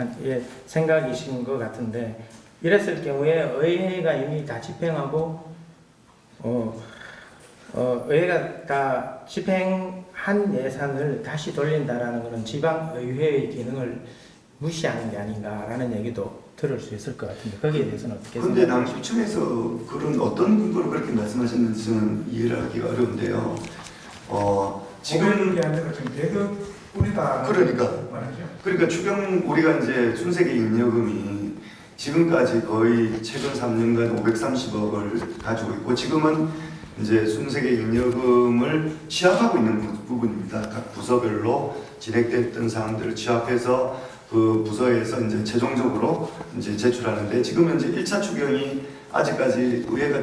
[SPEAKER 3] 생각이신 것 같은데 이랬을 경우에 의회가 이미 다 집행하고 의회가 다 집행한 예산을 다시 돌린다라는 것은 지방의회의 기능을 무시하는 게 아닌가라는 얘기도 들을 수 있을 것 같은데 거기에 대해서는 어떻게
[SPEAKER 2] 그런데
[SPEAKER 3] 생각하세요?
[SPEAKER 2] 남수청에서 그런 어떤 근거로 그렇게 말씀하셨는지 저는 이해를 하기가 어려운데요. 지금
[SPEAKER 1] 게 아니라 지금 100억 뿐이다.
[SPEAKER 2] 그러니까 추경 우리가 이제 순세계 잉여금이 지금까지 거의 최근 3년간 530억을 가지고 있고 지금은 이제 순세계 잉여금을 취합하고 있는 부분입니다. 각 부서별로 진행됐던 사항들을 취합해서 그 부서에서 이제 최종적으로 이제 제출하는데 지금 현재 1차 추경이 아직까지 의회가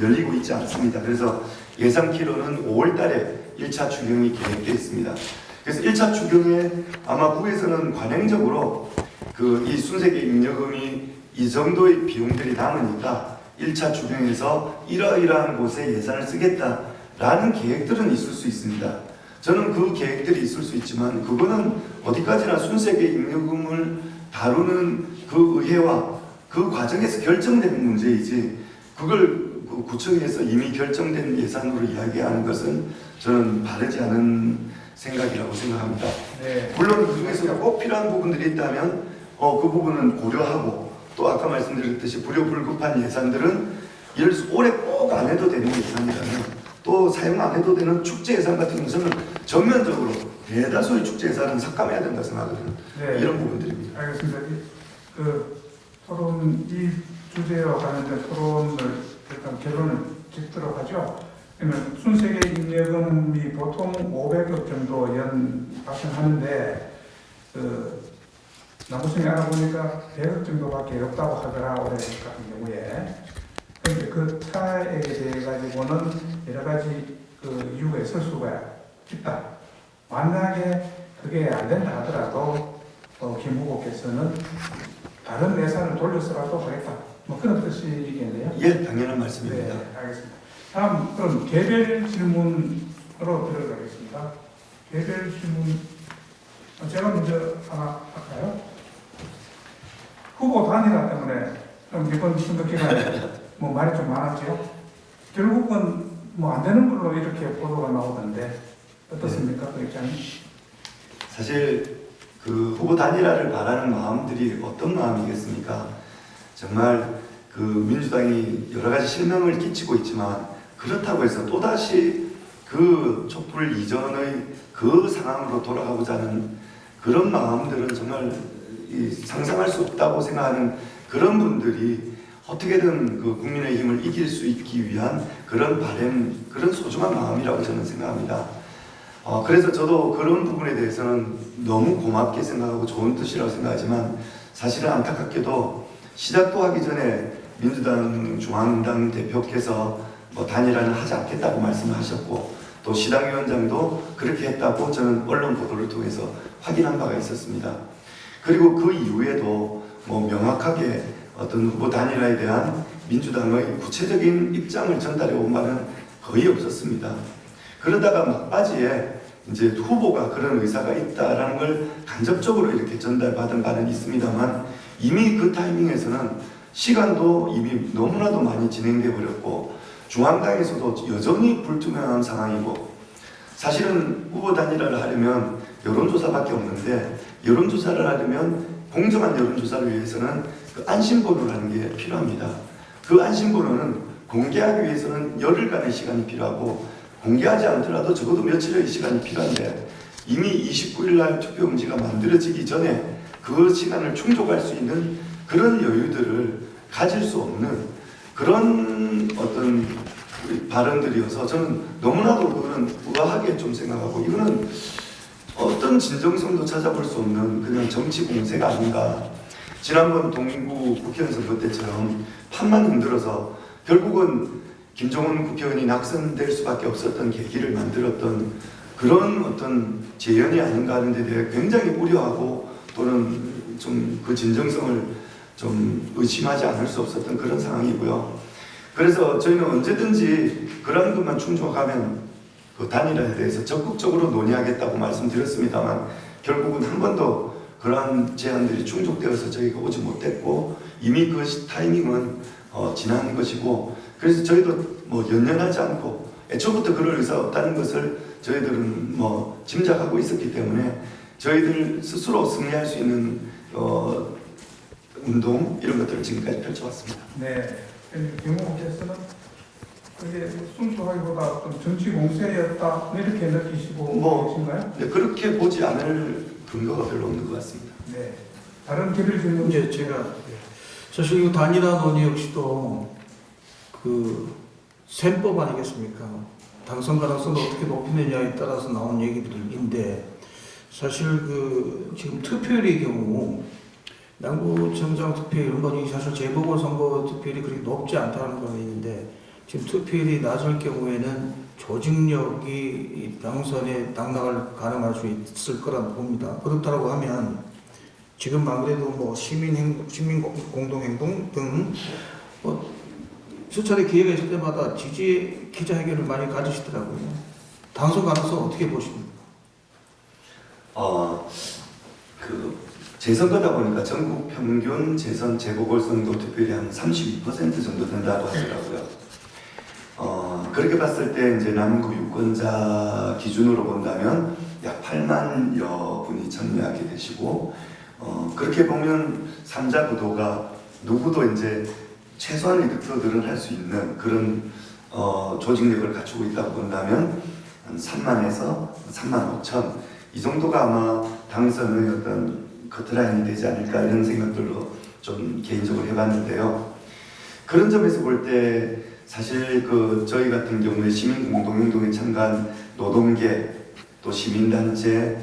[SPEAKER 2] 열리고 있지 않습니다. 그래서 예상키로는 5월달에 1차 추경이 계획되어 있습니다. 그래서 1차 추경에 아마 부에서는 관행적으로 이 순세계 잉여금이 이 정도의 비용들이 남으니까 1차 추경에서 이러이러한 곳에 예산을 쓰겠다라는 계획들은 있을 수 있습니다. 저는 그 계획들이 있을 수 있지만 그거는 어디까지나 순세계 잉여금을 다루는 그 의회와 그 과정에서 결정되는 문제이지 그걸 구청에서 이미 결정된 예산으로 이야기하는 것은 저는 바르지 않은 생각이라고 생각합니다.
[SPEAKER 1] 네.
[SPEAKER 2] 물론 그 중에서 꼭 필요한 부분들이 있다면 그 부분은 고려하고 또 아까 말씀드렸듯이 불효불급한 예산들은 예를 들어서 올해 꼭 안 해도 되는 예산이라면 또 사용 안 해도 되는 축제 예산 같은 것은 전면적으로 대다수의 축제 예산은 삭감해야 된다고 생각하거든요.
[SPEAKER 1] 네.
[SPEAKER 2] 이런 부분들입니다.
[SPEAKER 1] 알겠습니다. 토론 이 주제와 관련된 토론을 일단 결론을 짓도록 하죠. 그러면 순세계 인여금이 보통 500억 정도 연 발생하는데 나무성이 알아보니까 100억 정도밖에 없다고 하더라 올해 같은 경우에. 그런데 그 차액에 대해 가지고는 여러 가지 이유가 있을 수가 있다. 만약에 그게 안 된다 하더라도 김 후보께서는 다른 예산을 돌려서라도 하겠다. 뭐 그런 뜻이겠네요.
[SPEAKER 2] 예, 당연한 말씀입니다.
[SPEAKER 1] 네, 알겠습니다. 다음 그럼 개별 질문으로 들어가겠습니다. 개별 질문 제가 먼저 하나 할까요? 후보 단일화 때문에 좀 이번 선거 기간에 뭐 말이 좀 많았죠. 결국은 뭐 안 되는 걸로 이렇게 보도가 나오던데 어떻습니까, 그 입장이?
[SPEAKER 2] 사실 그 후보 단일화를 바라는 마음들이 어떤 마음이겠습니까? 정말 그 민주당이 여러 가지 실명을 끼치고 있지만 그렇다고 해서 또다시 그 촛불 이전의 그 상황으로 돌아가고자 하는 그런 마음들은 정말 상상할 수 없다고 생각하는 그런 분들이 어떻게든 그 국민의힘을 이길 수 있기 위한 그런 바람, 그런 소중한 마음이라고 저는 생각합니다. 그래서 저도 그런 부분에 대해서는 너무 고맙게 생각하고 좋은 뜻이라고 생각하지만 사실은 안타깝게도 시작도 하기 전에 민주당 중앙당 대표께서 뭐 단일화는 하지 않겠다고 말씀하셨고 또 시당위원장도 그렇게 했다고 저는 언론 보도를 통해서 확인한 바가 있었습니다. 그리고 그 이후에도 뭐 명확하게 어떤 후보 단일화에 대한 민주당의 구체적인 입장을 전달해 온 바는 거의 없었습니다. 그러다가 막바지에 이제 후보가 그런 의사가 있다라는 걸 간접적으로 이렇게 전달받은 바는 있습니다만 이미 그 타이밍에서는 시간도 이미 너무나도 많이 진행돼 버렸고 중앙당에서도 여전히 불투명한 상황이고 사실은 후보 단일화를 하려면 여론조사밖에 없는데 여론조사를 하려면 공정한 여론조사를 위해서는 그 안심번호라는 게 필요합니다. 그 안심번호는 공개하기 위해서는 열흘간의 시간이 필요하고 공개하지 않더라도 적어도 며칠의 시간이 필요한데 이미 29일 날 투표용지가 만들어지기 전에 그 시간을 충족할 수 있는 그런 여유들을 가질 수 없는 그런 어떤 발언들이어서 저는 너무나도 그런 우아하게 좀 생각하고 이거는 어떤 진정성도 찾아볼 수 없는 그냥 정치 공세가 아닌가. 지난번 동구 국회의원 선거 때처럼 판만 흔들어서 결국은 김종원 국회의원이 낙선될 수밖에 없었던 계기를 만들었던 그런 어떤 재현이 아닌가 하는 데 대해 굉장히 우려하고 또는 좀 그 진정성을 좀 의심하지 않을 수 없었던 그런 상황이고요. 그래서 저희는 언제든지 그런 것만 충족하면 그 단일화에 대해서 적극적으로 논의하겠다고 말씀드렸습니다만 결국은 한 번도 그러한 제안들이 충족되어서 저희가 오지 못했고 이미 그 타이밍은 지난 것이고 그래서 저희도 뭐 연연하지 않고 애초부터 그럴 의사 없다는 것을 저희들은 뭐 짐작하고 있었기 때문에 저희들 스스로 승리할 수 있는 운동 이런 것들을 지금까지 펼쳐왔습니다.
[SPEAKER 1] 네. 김후보께서는 그게 순수하기보다 좀 정치 공세였다 이렇게 느끼시고 계신가요?
[SPEAKER 2] 네, 그렇게 보지 않을 근거가 별로 없는 것 같습니다.
[SPEAKER 1] 네. 다른 개별 질문
[SPEAKER 4] 이제 제가 사실 이 단일화 논의 역시도 그 셈법 아니겠습니까? 당선 가능성을 어떻게 높이느냐에 따라서 나온 얘기들인데 사실 그 지금 투표율의 경우 남부청장 투표율 이런 건 사실 재보궐선거 투표율이 그렇게 높지 않다는 건 있는데 지금 투표율이 낮을 경우에는 조직력이 당선에 당락을 가능할 수 있을 거라고 봅니다. 그렇다고 하면 지금 안 그래도 뭐 시민 공동행동 등 수차례 기회가 있을 때마다 지지 기자회견을 많이 가지시더라고요. 당선 가능성 어떻게 보십니까?
[SPEAKER 2] 그 재선거다 보니까 전국 평균 재선 재보궐선거 투표율이 한 32% 정도 된다고 하더라고요. 그렇게 봤을 때 이제 남구 유권자 기준으로 본다면 약 8만여 분이 참여하게 되시고 그렇게 보면 3자 구도가 누구도 이제 최소한의 득표들은 할 수 있는 그런 조직력을 갖추고 있다고 본다면 한 3만에서 3만 5천 이 정도가 아마 당선의 어떤 커트라인이 되지 않을까 이런 생각들로 좀 개인적으로 해봤는데요. 그런 점에서 볼 때 사실 그 저희 같은 경우에 시민 공동행동에 참가한 노동계 또 시민단체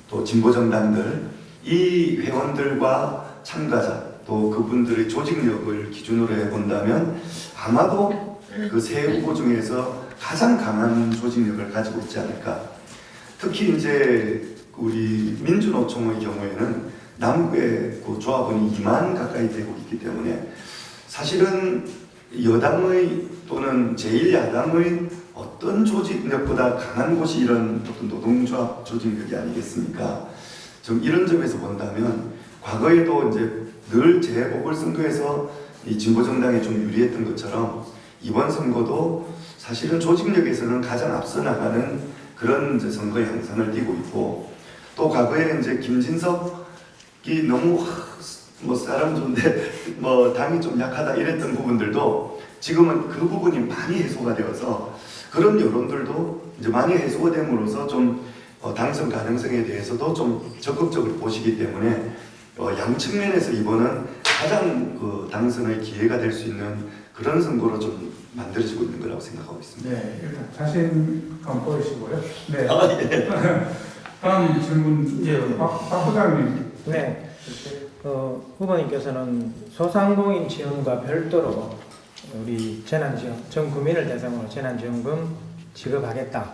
[SPEAKER 2] 또 진보정당들 이 회원들과 참가자 또 그분들의 조직력을 기준으로 해본다면 아마도 그 세 후보 중에서 가장 강한 조직력을 가지고 있지 않을까. 특히 이제 우리 민주노총의 경우에는 남구의 그 조합원이 2만 가까이 되고 있기 때문에 사실은 여당의 또는 제1야당의 어떤 조직력보다 강한 곳이 이런 어떤 노동조합 조직력이 아니겠습니까? 좀 이런 점에서 본다면 과거에도 이제 늘 재보궐선거에서 이 진보정당이 좀 유리했던 것처럼 이번 선거도 사실은 조직력에서는 가장 앞서 나가는 그런 이제 선거 양상을 띠고 있고 또 과거에 이제 김진석이 너무 뭐 사람 좋은데 뭐 당이 좀 약하다 이랬던 부분들도 지금은 그 부분이 많이 해소가 되어서 그런 여론들도 이제 많이 해소가 됨으로써 좀 당선 가능성에 대해서도 좀 적극적으로 보시기 때문에 양 측면에서 이번은 가장 그 당선의 기회가 될 수 있는 그런 선거로 좀 만들어지고 있는 거라고 생각하고 있습니다.
[SPEAKER 1] 네, 일단 자신감 보이시고요. 네.
[SPEAKER 2] 예.
[SPEAKER 1] 다음 질문,
[SPEAKER 4] 예.
[SPEAKER 1] 박 부장님.
[SPEAKER 3] 네. 후보님께서는 소상공인 지원과 별도로 우리 재난지원, 전 국민을 대상으로 재난지원금 지급하겠다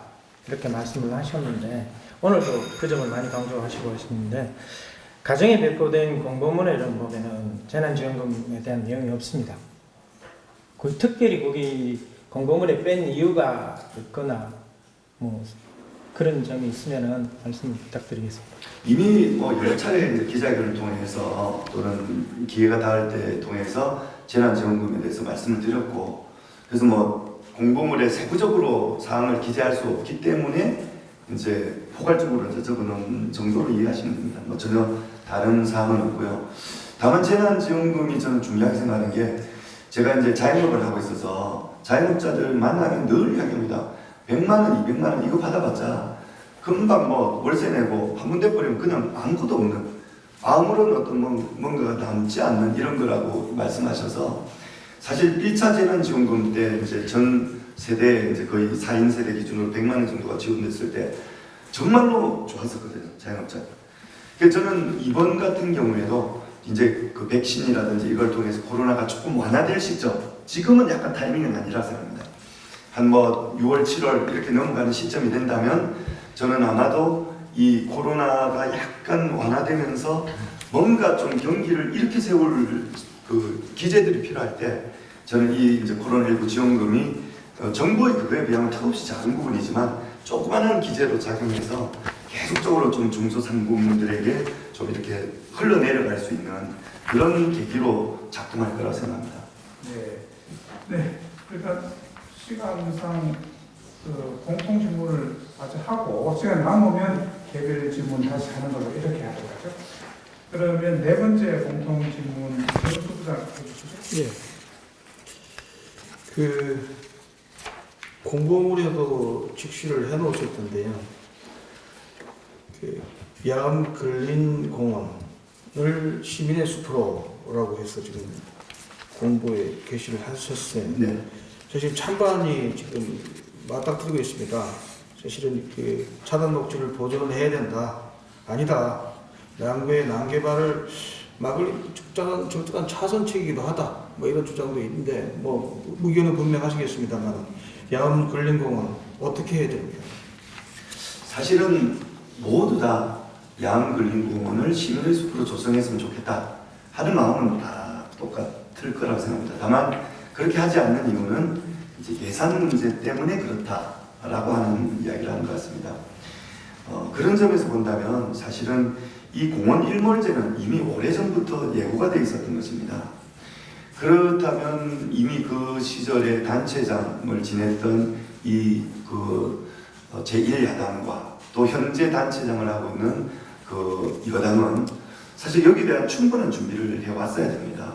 [SPEAKER 3] 이렇게 말씀을 하셨는데 오늘도 그 점을 많이 강조하시고 있는데 가정에 배포된 공보문에 이런 보면은 재난지원금에 대한 내용이 없습니다. 특별히 거기 공보문에 뺀 이유가 있거나 뭐 그런 점이 있으면은 말씀 부탁드리겠습니다.
[SPEAKER 2] 이미 뭐 여러 차례 이제 기자회견을 통해서 또는 기회가 닿을 때 통해서 재난지원금에 대해서 말씀을 드렸고 그래서 뭐 공보물에 세부적으로 사항을 기재할 수 없기 때문에 이제 포괄적으로 이제 적어놓은 정도로 이해하시면 됩니다. 뭐 전혀 다른 사항은 없고요. 다만 재난지원금이 저는 중요하게 생각하는 게 제가 이제 자영업을 하고 있어서 자영업자들 만나면 늘 이야기합니다. 100만 원, 200만 원 이거 받아봤자 금방 뭐 월세 내고 한 번 돼버리면 그냥 아무것도 없는 아무런 어떤 뭔가가 남지 않는 이런 거라고 말씀하셔서 사실 1차 재난지원금 때 이제 전 세대 이제 거의 4인 세대 기준으로 100만 원 정도가 지원됐을 때 정말로 좋았었거든요, 자영업자. 그래서 저는 이번 같은 경우에도 이제 그 백신이라든지 이걸 통해서 코로나가 조금 완화될 시점, 지금은 약간 타이밍은 아니라 생각합니다. 한 뭐 6월, 7월 이렇게 넘어가는 시점이 된다면 저는 아마도 이 코로나가 약간 완화되면서 뭔가 좀 경기를 이렇게 세울 그 기제들이 필요할 때 저는 이 이제 코로나19 지원금이 정부의 그거에 비하면 턱없이 작은 부분이지만 조그마한 기제로 작용해서 계속적으로 좀 중소상공인들에게 좀 이렇게 흘러내려갈 수 있는 그런 계기로 작동할 거라고 생각합니다.
[SPEAKER 1] 네. 네. 그러니까 시간상 그 공통 질문을 아직 하고 시간 남으면 개별 질문 다시 하는 걸로 이렇게 하도록 하죠. 그러면 네 번째 공통 질문 정수 부장 해주시죠.
[SPEAKER 4] 예. 그 공보물에도 직시를 해놓으실 텐데요. 그 야암 근린 공원을 시민의 숲으로라고 해서 지금 공보에 게시를 하셨어요.
[SPEAKER 2] 네.
[SPEAKER 4] 사실 찬반이 지금 맞닥뜨리고 있습니다. 사실은 그 차단 녹지를 보존을 해야 된다. 아니다. 남구의 난개발을 막을 적절한 차선책이기도 하다. 뭐 이런 주장도 있는데 뭐 의견은 분명하시겠습니다만 야암 근린공원 어떻게 해야 됩니까?
[SPEAKER 2] 사실은 모두 다 야암 근린공원을 시민의 숲으로 조성했으면 좋겠다 하는 마음은 다 똑같을 거라고 생각합니다. 다만 그렇게 하지 않는 이유는 이제 예산 문제 때문에 그렇다라고 하는 이야기를 하는 것 같습니다. 그런 점에서 본다면 사실은 이 공원 일몰제는 이미 오래전부터 예고가 돼 있었던 것입니다. 그렇다면 이미 그 시절에 단체장을 지냈던 이 그 제1야당과 또 현재 단체장을 하고 있는 그 여당은 사실 여기에 대한 충분한 준비를 해왔어야 됩니다.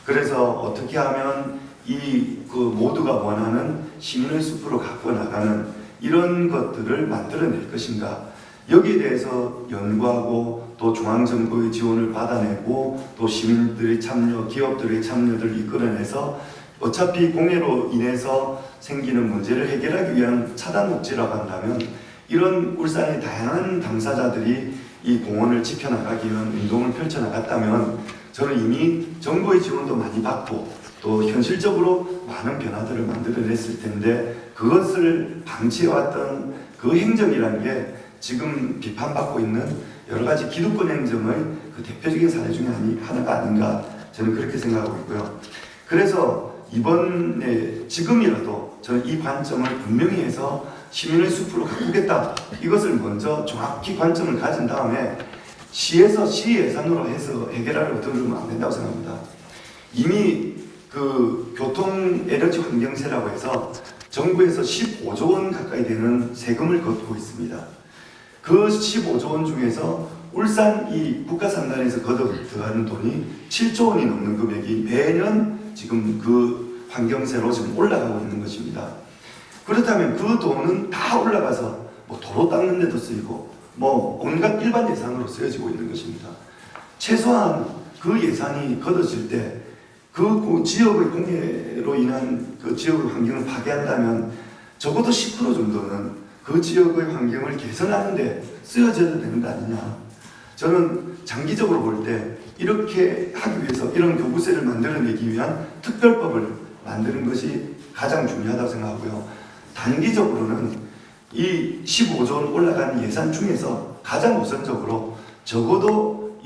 [SPEAKER 2] 그래서 어떻게 하면 이 그 모두가 원하는 시민의 숲으로 갖고 나가는 이런 것들을 만들어낼 것인가, 여기에 대해서 연구하고 또 중앙정부의 지원을 받아내고 또 시민들의 참여, 기업들의 참여를 이끌어내서 어차피 공해로 인해서 생기는 문제를 해결하기 위한 차단 녹지라고 한다면 이런 울산의 다양한 당사자들이 이 공원을 지켜나가기 위한 운동을 펼쳐나갔다면 저는 이미 정부의 지원도 많이 받고 또 현실적으로 많은 변화들을 만들어냈을 텐데 그것을 방치해왔던 그 행정이라는 게 지금 비판받고 있는 여러 가지 기득권 행정의 그 대표적인 사례 중에 하나가 아닌가 저는 그렇게 생각하고 있고요. 그래서 이번에 지금이라도 저는 이 관점을 분명히 해서 시민의 숲으로 가꾸겠다. 이것을 먼저 정확히 관점을 가진 다음에 시에서 시 예산으로 해서 해결하려고 들으면 안 된다고 생각합니다. 이미 그 교통 에너지 환경세라고 해서 정부에서 15조 원 가까이 되는 세금을 걷고 있습니다. 그 15조 원 중에서 울산 이 국가산단에서 들어가는 돈이 7조 원이 넘는 금액이 매년 지금 그 환경세로 지금 올라가고 있는 것입니다. 그렇다면 그 돈은 다 올라가서 뭐 도로 닦는 데도 쓰이고 뭐 온갖 일반 예산으로 쓰여지고 있는 것입니다. 최소한 그 예산이 걷어질 때 그 지역의 공해로 인한 그 지역의 환경을 파괴한다면 적어도 10% 정도는 그 지역의 환경을 개선하는 데 쓰여져야 되는 거 아니냐. 저는 장기적으로 볼 때 이렇게 하기 위해서 이런 교부세를 만들어내기 위한 특별법을 만드는 것이 가장 중요하다고 생각하고요. 단기적으로는 이 15조 원 올라간 예산 중에서 가장 우선적으로 적어도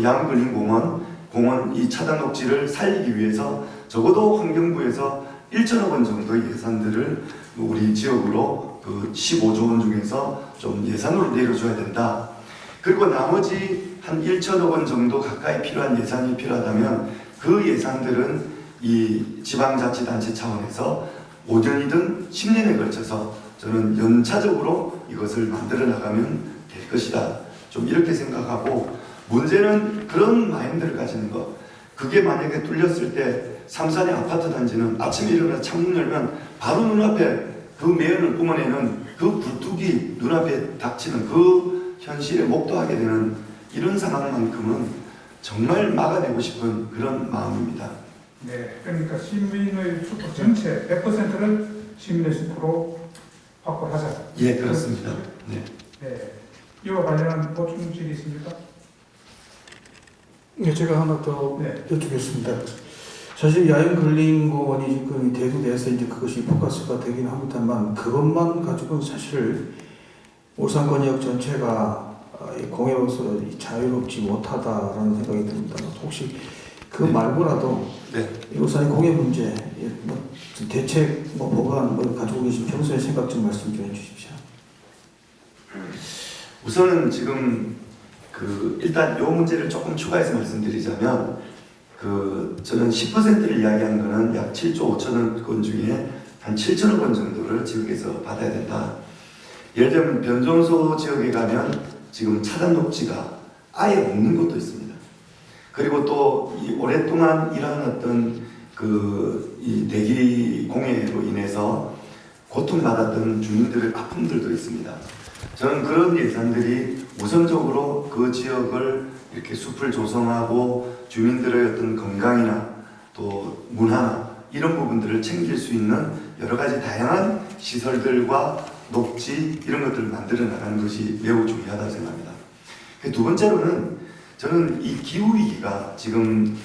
[SPEAKER 2] 양근린 공원 이 차단 녹지를 살리기 위해서 적어도 환경부에서 1천억 원 정도의 예산들을 우리 지역으로 그 15조 원 중에서 좀 예산으로 내려줘야 된다. 그리고 나머지 한 1천억 원 정도 가까이 필요한 예산이 필요하다면 그 예산들은 이 지방자치단체 차원에서 5년이든 10년에 걸쳐서 저는 연차적으로 이것을 만들어 나가면 될 것이다. 좀 이렇게 생각하고 문제는 그런 마인드를 가지는 것. 그게 만약에 뚫렸을 때 삼산의 아파트 단지는 아침에 일어나 창문 열면 바로 눈앞에 그 매연을 뿜어내는 그 불뚝이 눈앞에 닥치는 그 현실에 목도하게 되는 이런 상황만큼은 정말 막아내고 싶은 그런 마음입니다.
[SPEAKER 1] 네, 그러니까 시민의 숲 전체 100%를 시민의 숲으로 확보하자.
[SPEAKER 2] 예, 그렇습니다. 네.
[SPEAKER 1] 네. 이와 관련한 보충질이 있습니까?
[SPEAKER 4] 네, 제가 하나 더
[SPEAKER 1] 네.
[SPEAKER 4] 여쭙겠습니다. 사실 야영근린공원이 지금 대두돼서 이제 그것이 포커스가 되긴 합니다만 그것만 가지고는 사실 울산권역 전체가 이 공해로서 자유롭지 못하다라는 생각이 듭니다. 혹시 그
[SPEAKER 2] 네.
[SPEAKER 4] 말고라도
[SPEAKER 2] 네.
[SPEAKER 4] 이 울산의 공해 문제 뭐 대책 보관 가지고 계신 평소의 생각 좀 말씀 좀 해주십시오.
[SPEAKER 2] 우선은 지금 일단 이 문제를 조금 추가해서 말씀드리자면 저는 10%를 이야기한 거는 약 7조 5천억 원 중에 한 7천억 원 정도를 지역에서 받아야 된다. 예를 들면 변종소 지역에 가면 지금 차단 녹지가 아예 없는 곳도 있습니다. 그리고 또 이 오랫동안 일한 어떤 이 대기 공해로 인해서 고통받았던 주민들의 아픔들도 있습니다. 저는 그런 예산들이 우선적으로 그 지역을 이렇게 숲을 조성하고 주민들의 어떤 건강이나 또 문화나 이런 부분들을 챙길 수 있는 여러 가지 다양한 시설들과 녹지 이런 것들을 만들어 나가는 것이 매우 중요하다고 생각합니다. 두 번째로는 저는 이 기후위기가 지금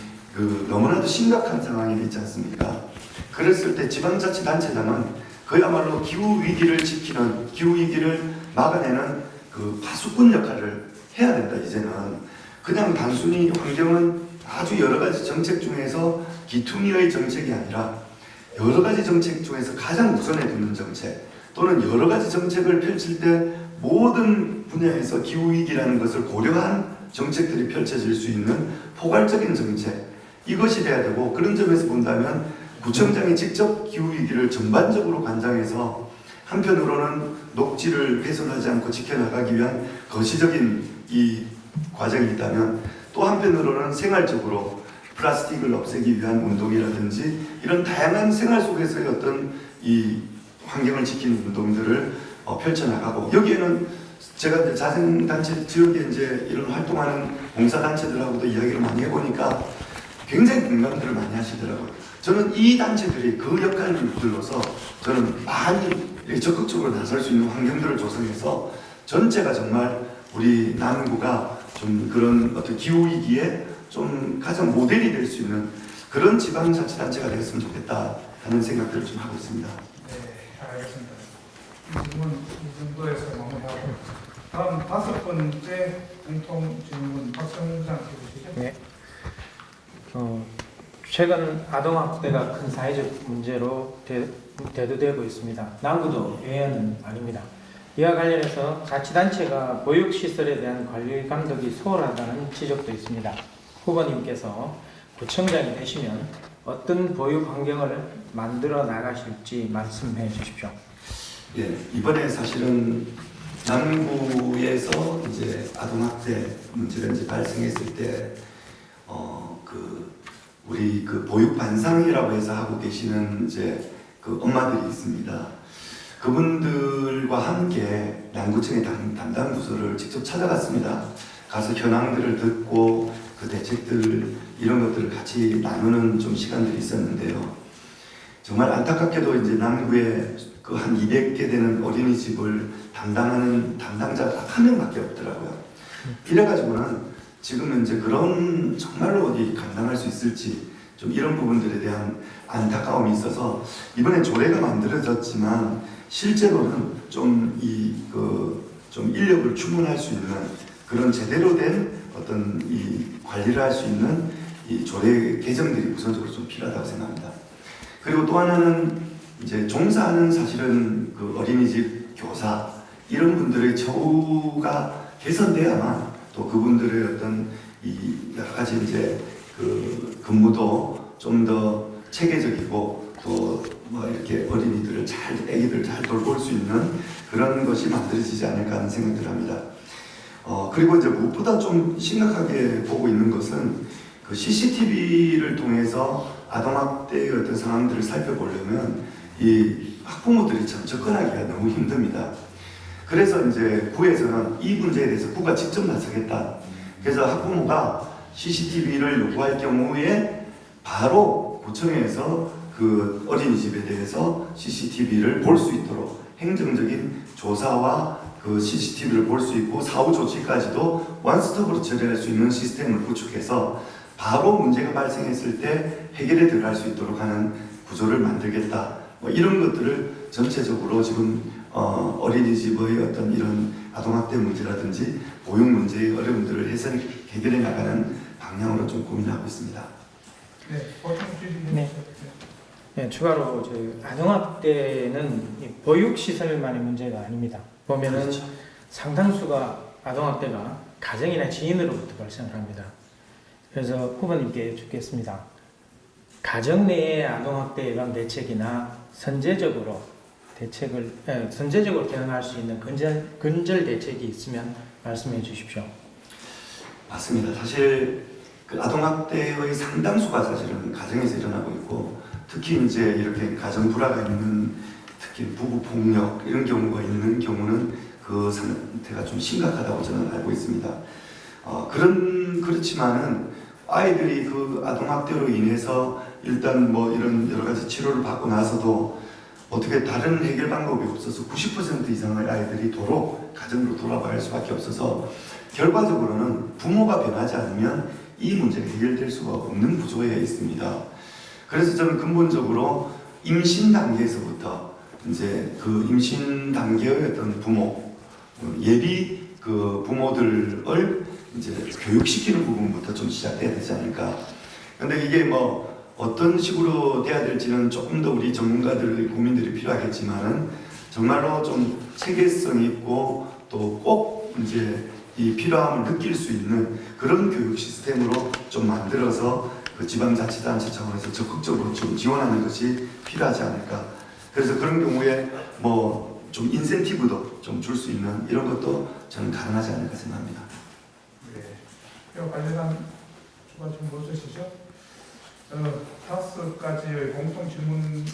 [SPEAKER 2] 너무나도 심각한 상황이 있지 않습니까? 그랬을 때 지방자치단체장은 그야말로 기후위기를 지키는, 기후위기를 막아내는 그 파수꾼 역할을 해야 된다, 이제는. 그냥 단순히 환경은 아주 여러 가지 정책 중에서 기퉁이의 정책이 아니라 여러 가지 정책 중에서 가장 우선에 두는 정책 또는 여러 가지 정책을 펼칠 때 모든 분야에서 기후위기라는 것을 고려한 정책들이 펼쳐질 수 있는 포괄적인 정책 이것이 돼야 되고 그런 점에서 본다면 구청장이 직접 기후위기를 전반적으로 관장해서 한편으로는 녹지를 훼손하지 않고 지켜나가기 위한 거시적인 이 과정이 있다면 또 한편으로는 생활적으로 플라스틱을 없애기 위한 운동이라든지 이런 다양한 생활 속에서의 어떤 이 환경을 지키는 운동들을 펼쳐나가고 여기에는 제가 이제 자생단체 지역에 이제 이런 활동하는 봉사단체들하고도 이야기를 많이 해보니까 굉장히 공감들을 많이 하시더라고요. 저는 이 단체들이 그 역할을 불러서 저는 많이 적극적으로 나설 수 있는 환경들을 조성해서 전체가 정말 우리 남구가 좀 그런 어떤 기후위기에 좀 가장 모델이 될 수 있는 그런 지방자치단체가 되었으면 좋겠다 하는 생각들을 좀 하고 있습니다.
[SPEAKER 1] 네, 알겠습니다. 이 질문 이 정도에서 마무리하고 다음 5번째 공통 질문 박성장 해주시죠.
[SPEAKER 3] 네. 최근 아동학대가 큰 사회적 문제로 대두되고 있습니다. 남구도 예외는 아닙니다. 이와 관련해서 자치단체가 보육시설에 대한 관리 감독이 소홀하다는 지적도 있습니다. 후보님께서 구청장이 되시면 어떤 보육 환경을 만들어 나가실지 말씀해 주십시오.
[SPEAKER 2] 예, 이번에 사실은 남구에서 이제 아동학대 문제가 이제 발생했을 때, 우리 그 보육반상이라고 해서 하고 계시는 이제 그 엄마들이 있습니다. 그분들과 함께 남구청의 담당 부서를 직접 찾아갔습니다. 가서 현황들을 듣고 그 대책들 이런 것들을 같이 나누는 좀 시간들이 있었는데요. 정말 안타깝게도 이제 남구에 그 한 200개 되는 어린이집을 담당하는 담당자가 한 명밖에 없더라고요. 이래가지고는 지금은 이제 그런 정말로 어디 감당할 수 있을지 좀 이런 부분들에 대한 안타까움이 있어서 이번에 조례가 만들어졌지만 실제로는 좀 좀 인력을 충분할 수 있는 그런 제대로 된 어떤 이 관리를 할 수 있는 이 조례 개정들이 우선적으로 좀 필요하다고 생각합니다. 그리고 또 하나는 이제 종사하는 사실은 그 어린이집 교사 이런 분들의 처우가 개선돼야만 또 그분들의 어떤 이 여러 가지 이제 그 근무도 좀 더 체계적이고 또 뭐 이렇게 어린이들을 애기들 잘 돌볼 수 있는 그런 것이 만들어지지 않을까 하는 생각을 합니다. 그리고 이제 무엇보다 좀 심각하게 보고 있는 것은 그 CCTV를 통해서 아동학대의 어떤 상황들을 살펴보려면 이 학부모들이 참 접근하기가 너무 힘듭니다. 그래서 이제 구에서는 이 문제에 대해서 구가 직접 나서겠다. 그래서 학부모가 CCTV를 요구할 경우에 바로 구청에서 그 어린이집에 대해서 CCTV를 볼 수 있도록 행정적인 조사와 그 CCTV를 볼 수 있고 사후 조치까지도 원스톱으로 처리할 수 있는 시스템을 구축해서 바로 문제가 발생했을 때 해결에 들어갈 수 있도록 하는 구조를 만들겠다. 뭐 이런 것들을 전체적으로 지금 어린이집의 어떤 이런 아동학대 문제라든지 보육 문제의 어려움들을 해결해 나가는 방향으로 좀 고민하고 있습니다.
[SPEAKER 1] 네, 보통 질문
[SPEAKER 3] 네. 네, 추가로 아동학대는 보육시설만의 문제가 아닙니다. 보면은
[SPEAKER 2] 그렇죠.
[SPEAKER 3] 상당수가 아동학대가 가정이나 지인으로부터 발생을 합니다. 그래서 후보님께 여쭙겠습니다. 가정 내의 아동학대 예방 대책이나 선제적으로 대응할 수 있는 근절 대책이 있으면 말씀해 주십시오.
[SPEAKER 2] 맞습니다. 사실 그 아동학대의 상당수가 사실은 가정에서 일어나고 있고 특히 이제 이렇게 가정 불화가 있는 특히 부부 폭력 이런 경우가 있는 경우는 그 상태가 좀 심각하다고 저는 알고 있습니다. 그렇지만은 아이들이 그 아동학대로 인해서 일단 뭐 이런 여러 가지 치료를 받고 나서도 어떻게 다른 해결 방법이 없어서 90% 이상의 아이들이 도로 가정으로 돌아갈 수밖에 없어서 결과적으로는 부모가 변하지 않으면 이 문제가 해결될 수가 없는 구조에 있습니다. 그래서 저는 근본적으로 임신 단계에서부터 이제 그 임신 단계의 어떤 부모 예비 그 부모들을 이제 교육시키는 부분부터 좀 시작돼야 되지 않을까. 근데 이게 뭐 어떤 식으로 돼야 될지는 조금 더 우리 전문가들 고민들이 필요하겠지만은 정말로 좀 체계성 있고 또 꼭 이제 이 필요함을 느낄 수 있는 그런 교육 시스템으로 좀 만들어서 그 지방자치단체 차원에서 적극적으로 좀 지원하는 것이 필요하지 않을까. 그래서 그런 경우에 뭐 좀 인센티브도 좀 줄 수 있는 이런 것도 저는 가능하지 않을까 생각합니다.
[SPEAKER 1] 네. 이와 관련한 추가 질문 없으시죠? 5가지의 공통 질문으로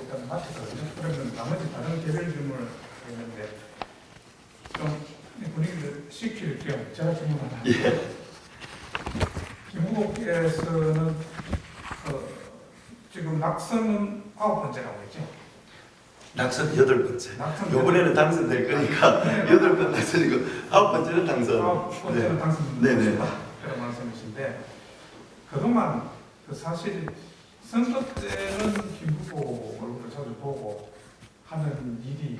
[SPEAKER 1] 일단 마쳤거든요. 그러면 나머지 다른 개별 질문을 했는데 좀 분위기를 식힐 겸 제가 질문 하나.
[SPEAKER 2] 예.
[SPEAKER 1] 김 후보께서는 지금 낙선은 9번째라고 했죠.
[SPEAKER 2] 낙선 8번째.
[SPEAKER 1] 낙선
[SPEAKER 2] 요번에는 당선될 거니까
[SPEAKER 1] 네.
[SPEAKER 2] 8번 낙선이고 9번째는 당선.
[SPEAKER 1] 9번째는 당선된
[SPEAKER 2] 네네.
[SPEAKER 1] 그런 말씀이신데 그동안 사실 선거 때는 김 후보 얼굴을 자주 보고 하는 일이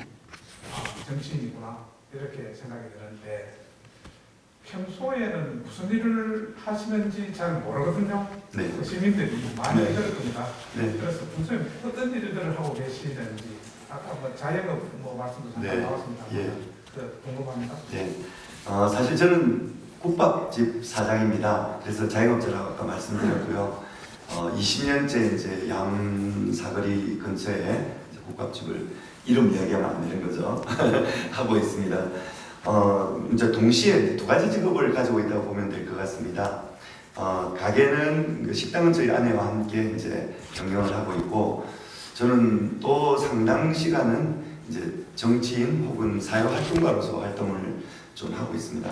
[SPEAKER 1] 정치인이구나 이렇게 생각이 드는데 평소에는 무슨 일을 하시는지 잘 모르거든요.
[SPEAKER 2] 네.
[SPEAKER 1] 시민들이 많이
[SPEAKER 2] 네.
[SPEAKER 1] 그럴 겁니다.
[SPEAKER 2] 네.
[SPEAKER 1] 그래서 평소에 어떤 일들을 하고 계시는지 아까 자영업 말씀도 잠깐
[SPEAKER 2] 네.
[SPEAKER 1] 나왔습니다.
[SPEAKER 2] 예.
[SPEAKER 1] 궁금합니다.
[SPEAKER 2] 네. 사실 저는 국밥집 사장입니다. 그래서 자영업자라고 아까 말씀드렸고요. 20년째 이제 양사거리 근처에 이제 국밥집을 이름 이야기하면 안 되는 거죠. 하고 있습니다. 이제 동시에 두 가지 직업을 가지고 있다고 보면 될 것 같습니다. 가게는 그 식당은 저희 아내와 함께 이제 경영을 하고 있고, 저는 또 상당 시간은 이제 정치인 혹은 사회활동가로서 활동을 좀 하고 있습니다.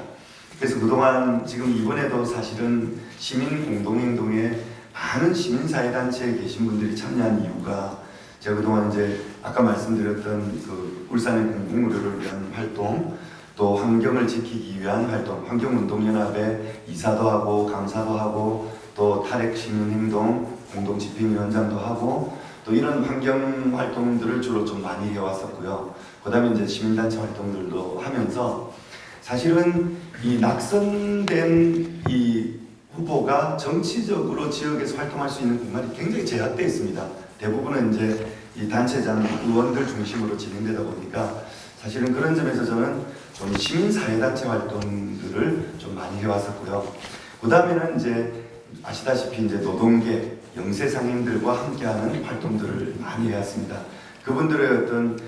[SPEAKER 2] 그래서 그동안 지금 이번에도 사실은 시민 공동행동에 많은 시민사회단체에 계신 분들이 참여한 이유가 제가 그동안 이제 아까 말씀드렸던 그 울산의 공공의료를 위한 활동, 또 환경을 지키기 위한 활동, 환경운동연합에 이사도 하고 강사도 하고 또 탈핵시민행동 공동집행위원장도 하고 또 이런 환경 활동들을 주로 좀 많이 해왔었고요. 그 다음에 이제 시민단체 활동들도 하면서 사실은 이 낙선된 이 후보가 정치적으로 지역에서 활동할 수 있는 공간이 굉장히 제약되어 있습니다. 대부분은 이제 이 단체장 의원들 중심으로 진행되다 보니까 사실은 그런 점에서 저는 좀 시민사회단체 활동들을 좀 많이 해왔었고요. 그 다음에는 이제 아시다시피 이제 노동계, 영세상인들과 함께하는 활동들을 많이 해왔습니다. 그분들의 어떤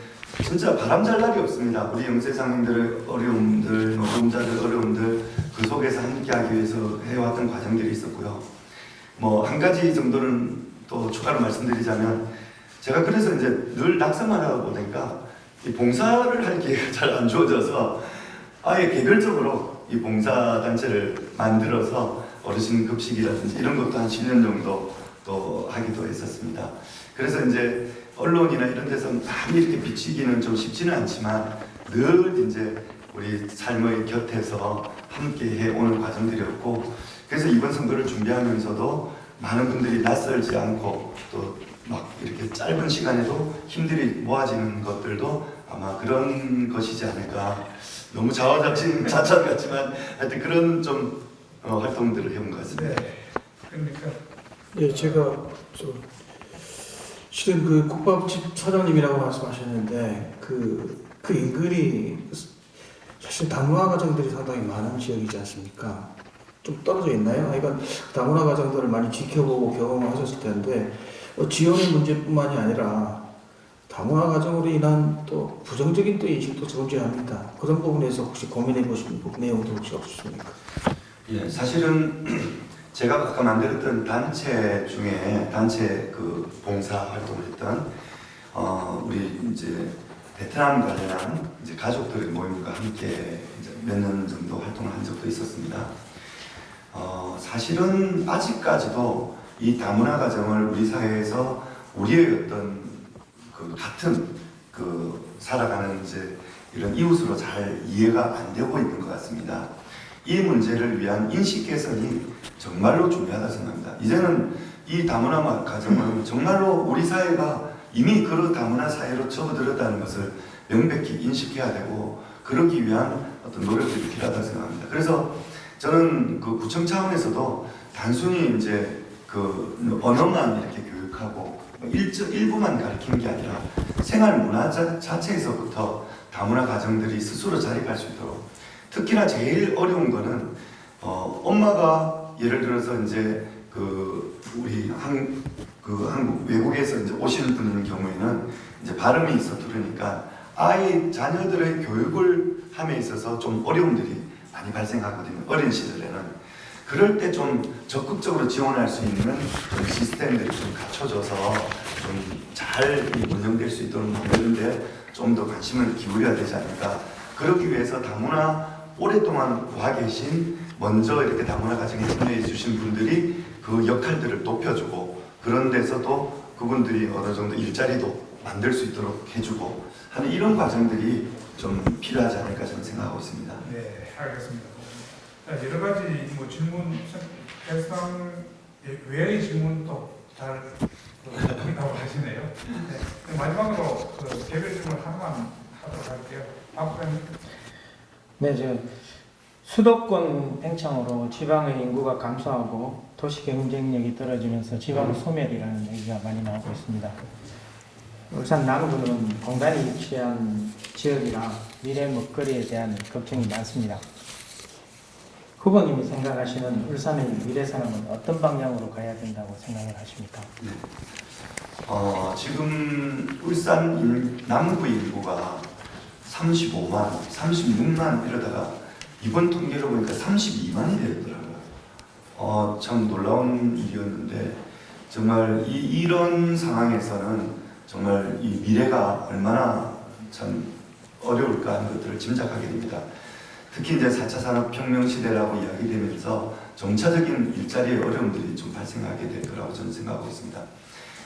[SPEAKER 2] 진짜 바람잘 날이 없습니다. 우리 영세상인들의 어려움들, 노동자들 어려움들 그 속에서 함께하기 위해서 해왔던 과정들이 있었고요. 뭐 한 가지 정도는 또 추가로 말씀드리자면 제가 그래서 이제 늘 낙선만 하다 보니까 이 봉사를 할 기회가 잘 안 주어져서 아예 개별적으로 이 봉사단체를 만들어서 어르신 급식이라든지 이런 것도 한 10년 정도 또 하기도 했었습니다. 그래서 이제 언론이나 이런 데서 많이 이렇게 비치기는 좀 쉽지는 않지만 늘 이제 우리 삶의 곁에서 함께 해오는 과정들이었고, 그래서 이번 선거를 준비하면서도 많은 분들이 낯설지 않고 또 막 이렇게 짧은 시간에도 힘들이 모아지는 것들도 아마 그런 것이지 않을까. 너무 자화자찬 같지만 하여튼 그런 좀 활동들을 해온 것 같습니다.
[SPEAKER 1] 네. 그러니까
[SPEAKER 4] 예, 제가 실은 그 국밥집 사장님이라고 말씀하셨는데 그 인근이 사실 다문화 가정들이 상당히 많은 지역이지 않습니까? 좀 떨어져 있나요? 그러니까 다문화 가정들을 많이 지켜보고 경험하셨을 텐데 지원의 문제뿐만이 아니라 다문화 가정으로 인한 또 부정적인 또 인식도 존재합니다. 그런 부분에서 혹시 고민해 보신 내용도 혹시 없으십니까?
[SPEAKER 2] 예, 사실은 제가 아까 만들었던 단체 중에 단체 그 봉사 활동을 했던 우리 이제 베트남 관련한 이제 가족들의 모임과 함께 이제 몇 년 정도 활동을 한 적도 있었습니다. 사실은 아직까지도 이 다문화 가정을 우리 사회에서 우리의 어떤 그 같은 그 살아가는 이제 이런 이웃으로 잘 이해가 안 되고 있는 것 같습니다. 이 문제를 위한 인식 개선이 정말로 중요하다 생각합니다. 이제는 이 다문화 가정은 정말로 우리 사회가 이미 그 다문화 사회로 접어들었다는 것을 명백히 인식해야 되고 그러기 위한 어떤 노력들이 필요하다고 생각합니다. 그래서 저는 그 구청 차원에서도 단순히 이제 그 언어만 이렇게 교육하고 일부만 가르치는 게 아니라 생활 문화 자체에서부터 다문화 가정들이 스스로 자립할 수 있도록, 특히나 제일 어려운 거는 엄마가 예를 들어서 이제 그 우리 한국 외국에서 이제 오시는 분인 경우에는 이제 발음이 서투르니까 자녀들의 교육을 함에 있어서 좀 어려움들이 많이 발생하거든요. 어린 시절에는. 그럴 때 좀 적극적으로 지원할 수 있는 좀 시스템들이 좀 갖춰져서 좀 잘 운영될 수 있도록 만드는데 좀 더 관심을 기울여야 되지 않을까. 그러기 위해서 다문화 오랫동안 와 계신 먼저 이렇게 다문화 가정에 참여해 주신 주신 분들이 그 역할들을 높여주고 그런 데서도 그분들이 어느 정도 일자리도 만들 수 있도록 해주고 하는 이런 과정들이 좀 필요하지 않을까 저는 생각하고 있습니다.
[SPEAKER 1] 네, 알겠습니다. 자, 여러 가지 뭐 질문, 해상 외의 질문도 잘 답을 하시네요. 네, 마지막으로 그 개별 질문 하나만 하도록 할게요. 박부장님.
[SPEAKER 3] 네, 수도권 팽창으로 지방의 인구가 감소하고 도시 경쟁력이 떨어지면서 지방 소멸이라는 얘기가 많이 나오고 있습니다. 울산 남구는 공단이 위치한 지역이라 미래 먹거리에 대한 걱정이 많습니다. 후보님이 생각하시는 울산의 미래 산업은 어떤 방향으로 가야 된다고 생각을 하십니까?
[SPEAKER 2] 네. 지금 울산 남구 인구가 35만, 36만 이러다가 이번 통계로 보니까 32만이 되었더라고요. 참 놀라운 일이었는데 정말 이런 상황에서는 정말 이 미래가 얼마나 참 어려울까 하는 것들을 짐작하게 됩니다. 특히 이제 4차 산업혁명 시대라고 이야기되면서 점차적인 일자리의 어려움들이 좀 발생하게 될 거라고 저는 생각하고 있습니다.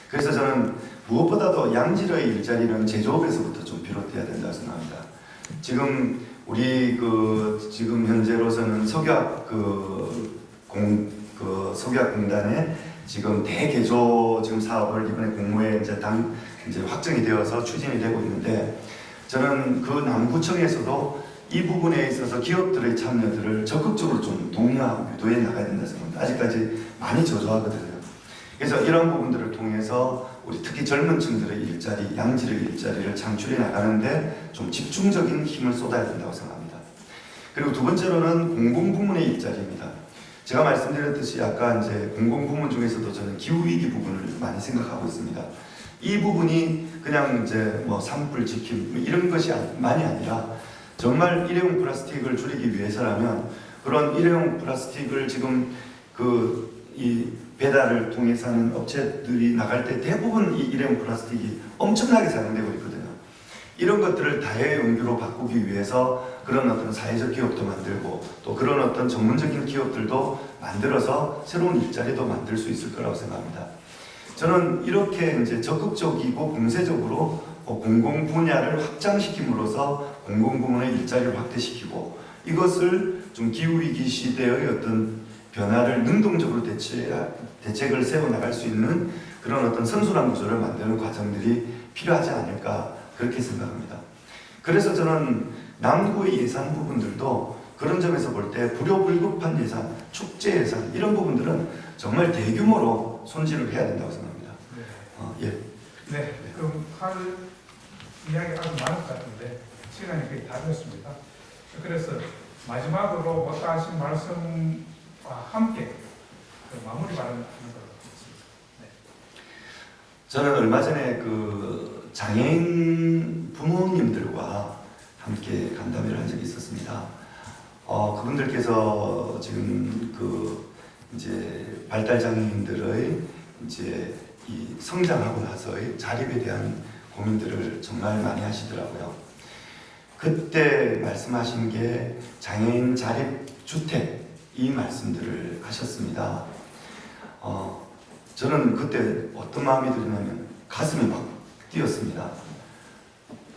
[SPEAKER 2] 그래서 저는 무엇보다도 양질의 일자리는 제조업에서부터 좀 비롯돼야 된다고 생각합니다. 지금 우리 지금 현재로서는 석유화공단에 지금 대개조 지금 사업을 이번에 공모에 이제 확정이 되어서 추진이 되고 있는데 저는 그 남구청에서도 이 부분에 있어서 기업들의 참여들을 적극적으로 좀 독려하고 유도해 나가야 된다 생각합니다. 아직까지 많이 저조하거든요. 그래서 이런 부분들을 통해서 우리 특히 젊은 층들의 일자리, 양질의 일자리를 창출해 나가는데 좀 집중적인 힘을 쏟아야 된다고 생각합니다. 그리고 두 번째로는 공공부문의 일자리입니다. 제가 말씀드렸듯이 아까 이제 공공부문 중에서도 저는 기후위기 부분을 많이 생각하고 있습니다. 이 부분이 그냥 이제 뭐 산불 지킴 이런 것이 많이 아니라 정말 일회용 플라스틱을 줄이기 위해서라면 그런 일회용 플라스틱을 지금 이 배달을 통해서 하는 업체들이 나갈 때 대부분 이 일회용 플라스틱이 엄청나게 사용되고 있거든요. 이런 것들을 다회용기로 바꾸기 위해서 그런 어떤 사회적 기업도 만들고 또 그런 어떤 전문적인 기업들도 만들어서 새로운 일자리도 만들 수 있을 거라고 생각합니다. 저는 이렇게 이제 적극적이고 공세적으로 공공 분야를 확장시킴으로써 공공부문의 일자리를 확대시키고 이것을 좀 기후위기 시대의 어떤 변화를 능동적으로 대책을 세워나갈 수 있는 그런 어떤 선순환 구조를 만드는 과정들이 필요하지 않을까 그렇게 생각합니다. 그래서 저는 남구의 예산 부분들도 그런 점에서 볼 때 불효불급한 예산, 축제 예산 이런 부분들은 정말 대규모로 손질을 해야 된다고 생각합니다. 예.
[SPEAKER 1] 네, 그럼 할 이야기 아주 많을 것 같은데 시간이 거의 다 됐습니다. 그래서 마지막으로 못다 하신 말씀과 함께 마무리 발언을 하는 걸로 하겠습니다. 네.
[SPEAKER 2] 저는 얼마 전에 장애인 부모님들과 함께 간담회를 한 적이 있었습니다. 그분들께서 지금 이제 발달 장애인들의 이제 이 성장하고 나서의 자립에 대한 고민들을 정말 많이 하시더라고요. 그때 말씀하신 게 장애인 자립 주택 이 말씀들을 하셨습니다. 저는 그때 어떤 마음이 들냐면 가슴이 막 뛰었습니다.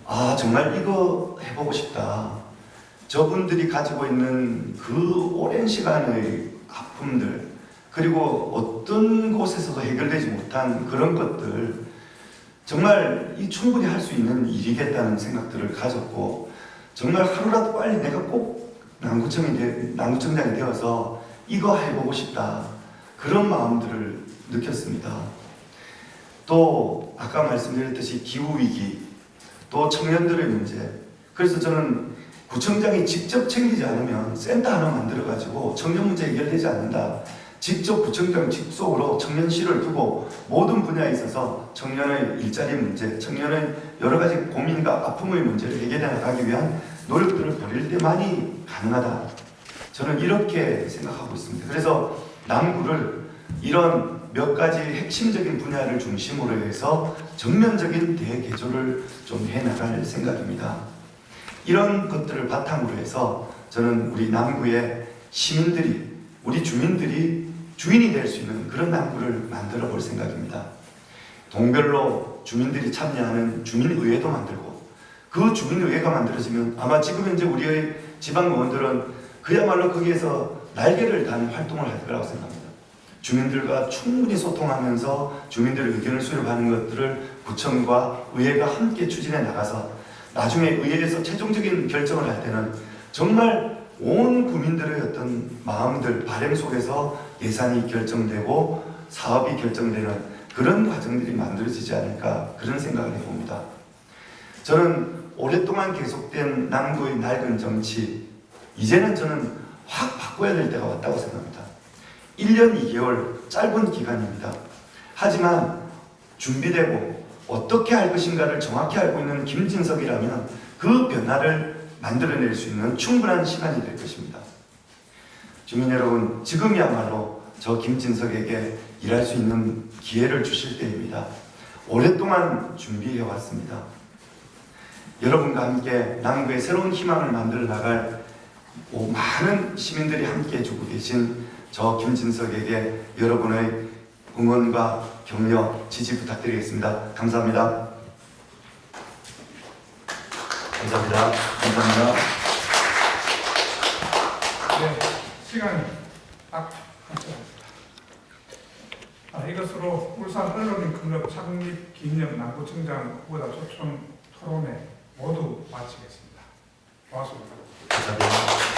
[SPEAKER 2] 아, 정말 이거 해보고 싶다. 저분들이 가지고 있는 그 오랜 시간의 아픔들 그리고 어떤 곳에서도 해결되지 못한 그런 것들 정말 충분히 할 수 있는 일이겠다는 생각들을 가졌고 정말 하루라도 빨리 내가 꼭 남구청장이 되어서 이거 해보고 싶다 그런 마음들을 느꼈습니다. 또 아까 말씀드렸듯이 기후위기 또 청년들의 문제 그래서 저는 구청장이 직접 챙기지 않으면 센터 하나 만들어가지고 청년 문제 해결되지 않는다. 직접 구청장 직속으로 청년실을 두고 모든 분야에 있어서 청년의 일자리 문제, 청년의 여러 가지 고민과 아픔의 문제를 해결해 나가기 위한 노력들을 벌일 때만이 가능하다. 저는 이렇게 생각하고 있습니다. 그래서 남구를 이런 몇 가지 핵심적인 분야를 중심으로 해서 전면적인 대개조를 좀 해나갈 생각입니다. 이런 것들을 바탕으로 해서 저는 우리 남구의 시민들이, 우리 주민들이 주인이 될 수 있는 그런 남구를 만들어 볼 생각입니다. 동별로 주민들이 참여하는 주민의회도 만들고, 그 주민의회가 만들어지면 아마 지금 현재 우리의 지방의원들은 그야말로 거기에서 날개를 단 활동을 할 거라고 생각합니다. 주민들과 충분히 소통하면서 주민들의 의견을 수렴하는 것들을 구청과 의회가 함께 추진해 나가서 나중에 의회에서 최종적인 결정을 할 때는 정말 온 국민들의 어떤 마음들, 바람 속에서 예산이 결정되고 사업이 결정되는 그런 과정들이 만들어지지 않을까, 그런 생각을 해봅니다. 저는 오랫동안 계속된 남구의 낡은 정치, 이제는 저는 확 바꿔야 될 때가 왔다고 생각합니다. 1년 2개월 짧은 기간입니다. 하지만 준비되고 어떻게 할 것인가를 정확히 알고 있는 김진석이라면 그 변화를 만들어낼 수 있는 충분한 시간이 될 것입니다. 주민 여러분, 지금이야말로 저 김진석에게 일할 수 있는 기회를 주실 때입니다. 오랫동안 준비해 왔습니다. 여러분과 함께 남구의 새로운 희망을 만들어 나갈 많은 시민들이 함께 해주고 계신 저 김진석에게 여러분의 응원과 격려, 지지 부탁드리겠습니다. 감사합니다. 감사합니다. 감사합니다.
[SPEAKER 1] 네, 시간이 딱 맞춰졌습니다. 이것으로 울산 언론인클럽 창립 기념 남구청장 후보자 초청 토론회 모두 마치겠습니다. 고맙습니다.
[SPEAKER 2] 감사합니다.